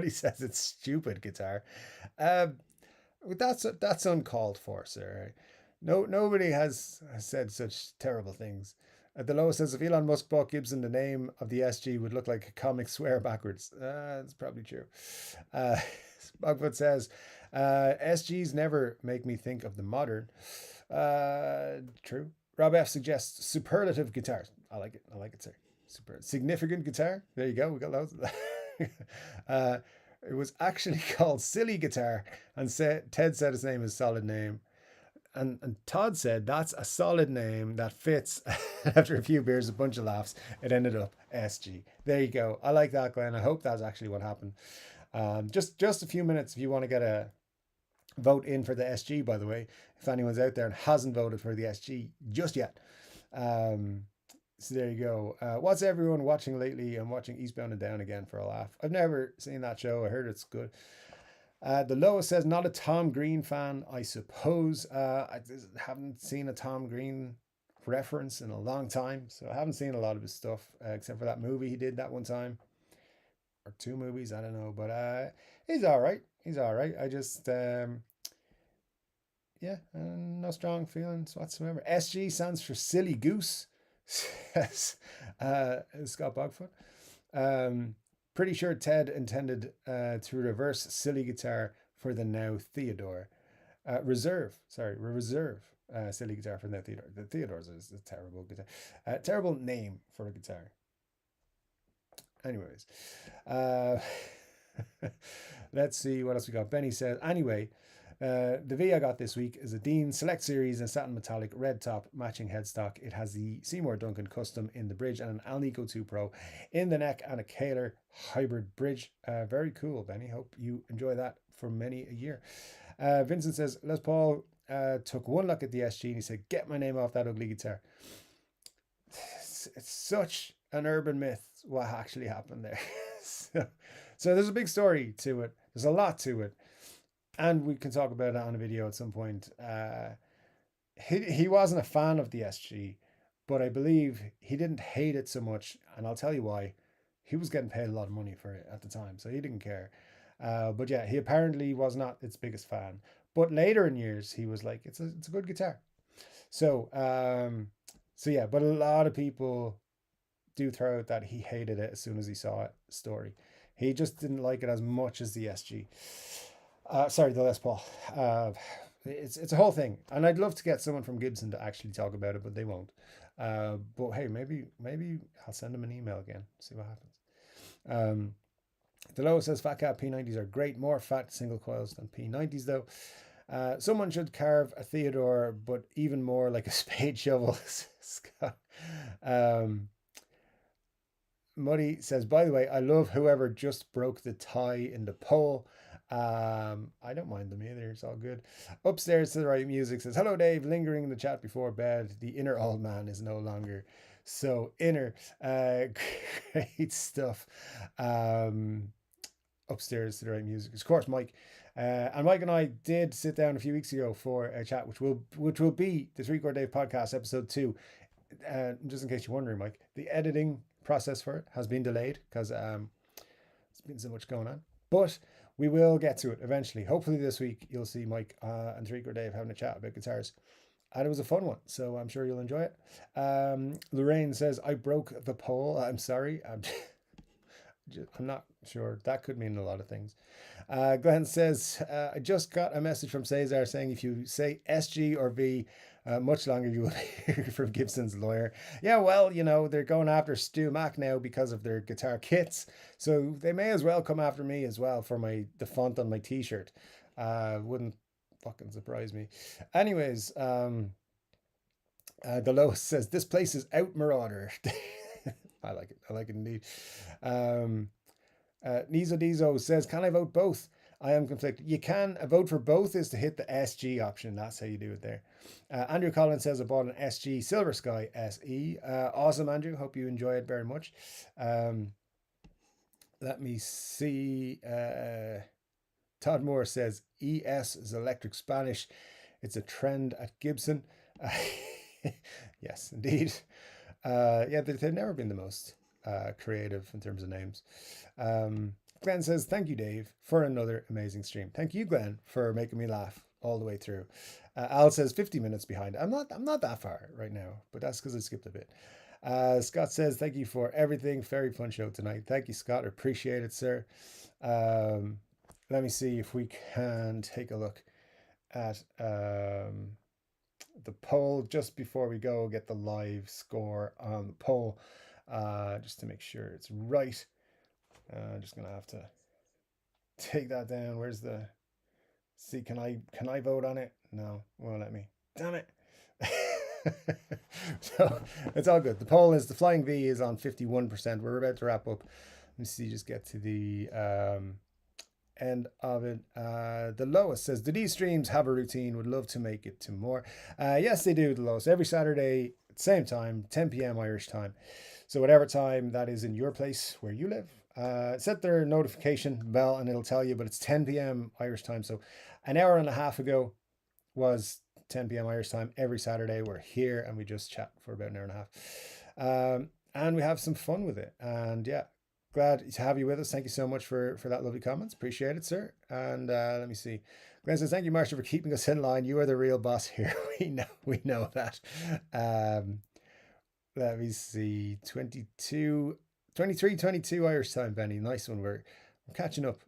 he says it's stupid guitar. That's uncalled for, sir. No, nobody has said such terrible things. The lowest says, if Elon Musk bought Gibson, the name of the SG would look like a comic swear backwards. That's probably true. Bugfoot says, SGs never make me think of the modern. True. Rob F suggests superlative guitars. I like it, sir. Significant guitar. There you go. We got loads of that. It was actually called Silly Guitar, and Ted said his name is solid name. And Todd said that's a solid name that fits. After a few beers, a bunch of laughs, it ended up SG. There you go. I like that, Glenn. I hope that's actually what happened. Just a few minutes if you want to get a vote in for the SG, by the way, if anyone's out there and hasn't voted for the SG just yet. So there you go. What's everyone watching lately? I'm watching Eastbound and Down again for a laugh. I've never seen that show. I heard it's good. The lowest says, not a Tom Green fan, I suppose. I haven't seen a Tom Green reference in a long time, so I haven't seen a lot of his stuff, except for that movie he did that one time. Or two movies, I don't know. But he's all right. He's all right. I just, no strong feelings whatsoever. SG stands for Silly Goose, says Scott Bogfoot. Pretty sure Ted intended to reverse Silly Guitar for the now Theodore. Reserve. Silly guitar from the Theodore. The Theodore's is a terrible guitar. Terrible name for a guitar. Anyways, uh, let's see what else we got. Benny says, anyway, the V I got this week is a Dean Select Series in satin metallic red top matching headstock. It has the Seymour Duncan custom in the bridge and an Alnico 2 Pro in the neck and a Kahler hybrid bridge. Very cool, Benny. Hope you enjoy that for many a year. Vincent says, Les Paul took one look at the SG and he said, get my name off that ugly guitar. It's such an urban myth what actually happened there. So there's a big story to it. There's a lot to it. And we can talk about it on a video at some point. He wasn't a fan of the SG, but I believe he didn't hate it so much. And I'll tell you why. He was getting paid a lot of money for it at the time, so he didn't care. But yeah, he apparently was not its biggest fan. But later in years, he was like, it's a good guitar. So yeah, but a lot of people do throw out that he hated it as soon as he saw it. Story. He just didn't like it as much as the SG. Sorry, the Les Paul. It's a whole thing, and I'd love to get someone from Gibson to actually talk about it, but they won't. But hey, maybe I'll send them an email again, see what happens. Delow says Fat Cat P90s are great, more fat single coils than P90s though. Someone should carve a Theodore, but even more like a spade shovel. Scott. Muddy says, by the way, I love whoever just broke the tie in the poll. I don't mind them either. It's all good. Upstairs to the right music says, hello, Dave. Lingering in the chat before bed. The inner old man is no longer so inner. Great stuff. Upstairs to the right music. Of course, Mike. And Mike and I did sit down a few weeks ago for a chat, which will be the Chord Dave podcast episode 2. Just in case you're wondering, Mike, the editing process for it has been delayed because there's been so much going on. But we will get to it eventually. Hopefully this week you'll see Mike and Chord Dave having a chat about guitars. And it was a fun one, so I'm sure you'll enjoy it. Lorraine says, I broke the poll. I'm sorry. I'm not sure. That could mean a lot of things. Glenn says, I just got a message from Cesar saying if you say SG or V much longer, you will hear from Gibson's lawyer. Yeah, well, they're going after Stu Mack now because of their guitar kits. So they may as well come after me as well for the font on my t-shirt. Wouldn't fucking surprise me. Anyways, the lowest says, this place is out, Marauder. I like it. I like it indeed. Nizo Dizo says, can I vote both? I am conflicted. You can. A vote for both is to hit the SG option. That's how you do it there. Andrew Collins says, I bought an SG Silver Sky SE. Awesome, Andrew. Hope you enjoy it very much. Let me see. Todd Moore says, ES is electric Spanish. It's a trend at Gibson. Yes, indeed. Yeah, they've never been the most creative in terms of names. Glenn says, thank you, Dave, for another amazing stream. Thank you, Glenn, for making me laugh all the way through. Al says 50 minutes behind. I'm not that far right now, but that's because I skipped a bit. Scott says, thank you for everything. Very fun show tonight. Thank you, Scott. Appreciate it, sir. Let me see if we can take a look at the poll just before we go get the live score on the poll, just to make sure it's right. Just gonna have to take that down. Where's the see? Can I vote on it? No, won't let me. Damn it. So it's all good. The poll is the Flying V is on 51%. We're about to wrap up. Let me see. Just get to the end of it. The lowest says, do these streams have a routine? Would love to make it to more. Yes, they do. The lowest every Saturday at the same time, 10 p.m. Irish time. So whatever time that is in your place where you live, set their notification bell and it'll tell you, but it's 10 p.m. Irish time. So an hour and a half ago was 10 p.m. Irish time. Every Saturday we're here and we just chat for about an hour and a half. And we have some fun with it. And yeah, glad to have you with us. Thank you so much for that lovely comments. Appreciate it, sir. And let me see. Glenn says, thank you, Marshall, for keeping us in line. You are the real boss here. We know that. Let me see. 23, 22 Irish time, Benny. Nice one. We're catching up.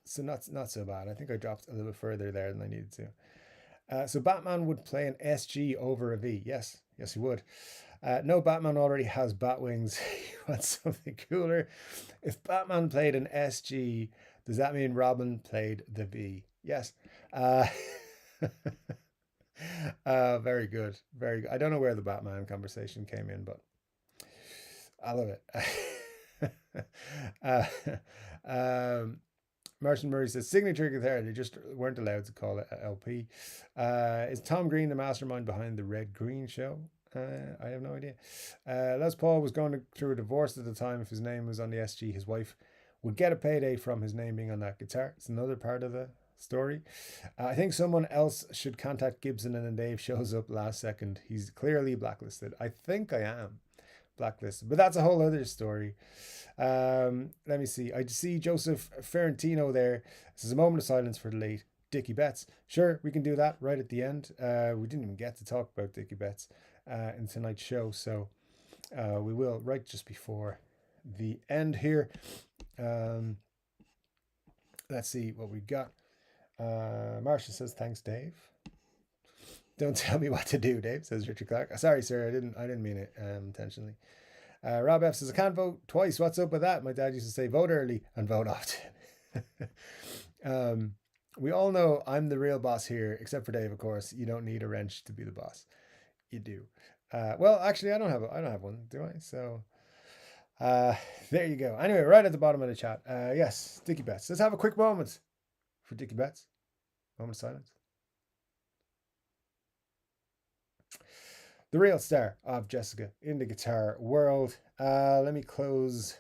So not so bad. I think I dropped a little bit further there than I needed to. So Batman would play an SG over a V. Yes, yes, he would. No, Batman already has bat wings. He wants something cooler. If Batman played an SG, does that mean Robin played the V? Yes. Uh, very good. Very good. I don't know where the Batman conversation came in, but I love it. uh, um, Martian Murray says signature guitar. They just weren't allowed to call it a LP. Is Tom Green the mastermind behind the Red Green show? I have no idea. Les Paul was going through a divorce at the time. If his name was on the SG, his wife would get a payday from his name being on that guitar. It's another part of the story. I think someone else should contact Gibson, and then Dave shows up last second. He's clearly blacklisted. I think I am blacklisted, but that's a whole other story. Let me see. I see Joseph Ferrantino there. This is a moment of silence for the late Dickie Betts. Sure, we can do that right at the end. We didn't even get to talk about Dickie Betts in tonight's show, so we will right just before the end here. Let's see what we got. Marcia says, thanks, Dave. Don't tell me what to do, Dave, says Richard Clark. Sorry, sir, I didn't mean it intentionally. Rob F says, I can't vote twice. What's up with that? My dad used to say, vote early and vote often. We all know I'm the real boss here, except for Dave, of course. You don't need a wrench to be the boss. You do. Well, actually, I don't have one, do I? So there you go. Anyway, right at the bottom of the chat. Yes, Dickie Betts. Let's have a quick moment for Dickie Betts. Moment of silence. The real star of Jessica in the guitar world. Let me close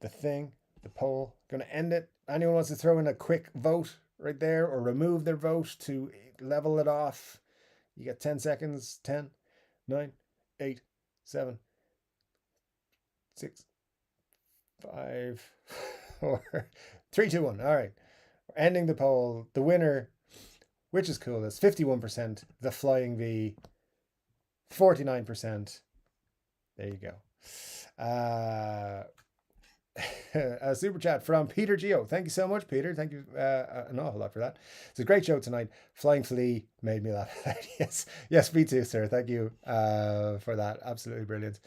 the thing, the poll. Going to end it. Anyone wants to throw in a quick vote right there or remove their vote to level it off? You got 10 seconds. 10, 9, 8, 7, 6, 5, 4, 3, 2, 1. All right. We're ending the poll. The winner, which is cool, is 51%. The Flying V. 49%. There you go. A super chat from Peter Geo. Thank you so much, Peter. Thank you an awful lot for that. It's a great show tonight. Flying Flea made me laugh. Yes, me too, sir. Thank you for that. Absolutely brilliant.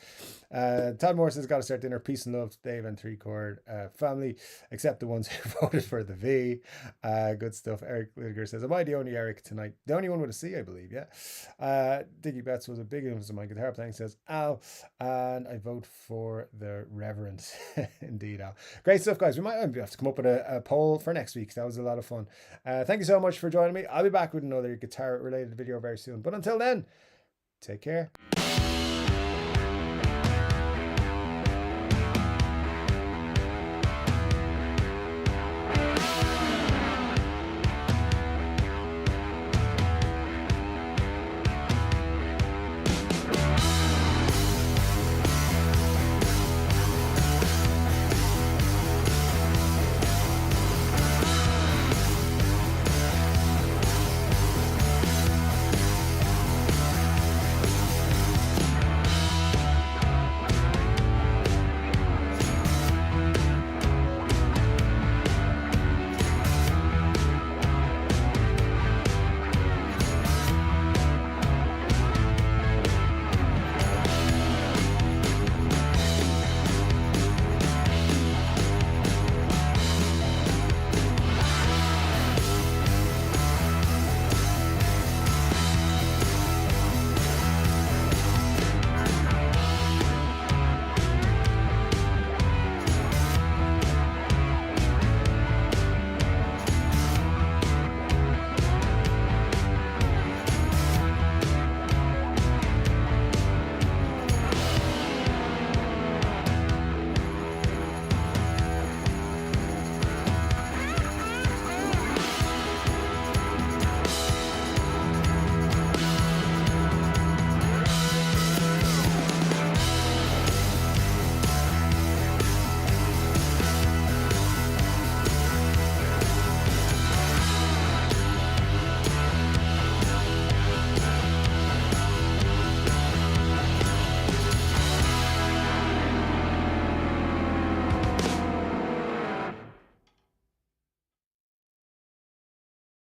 Todd Morris has got to start dinner. Peace and love to Dave and Three Chord family, except the ones who voted for the V. Good stuff. Eric Lidiger says, am I the only Eric tonight? The only one with a C, I believe, yeah. Dickie Betts was a big influence on my guitar playing, says Al. And I vote for the Reverend. Indeed, Al. Great stuff, guys. We might have to come up with a poll for next week. That was a lot of fun. Thank you so much for joining me. I'll be back with another guitar related video very soon. But until then, take care.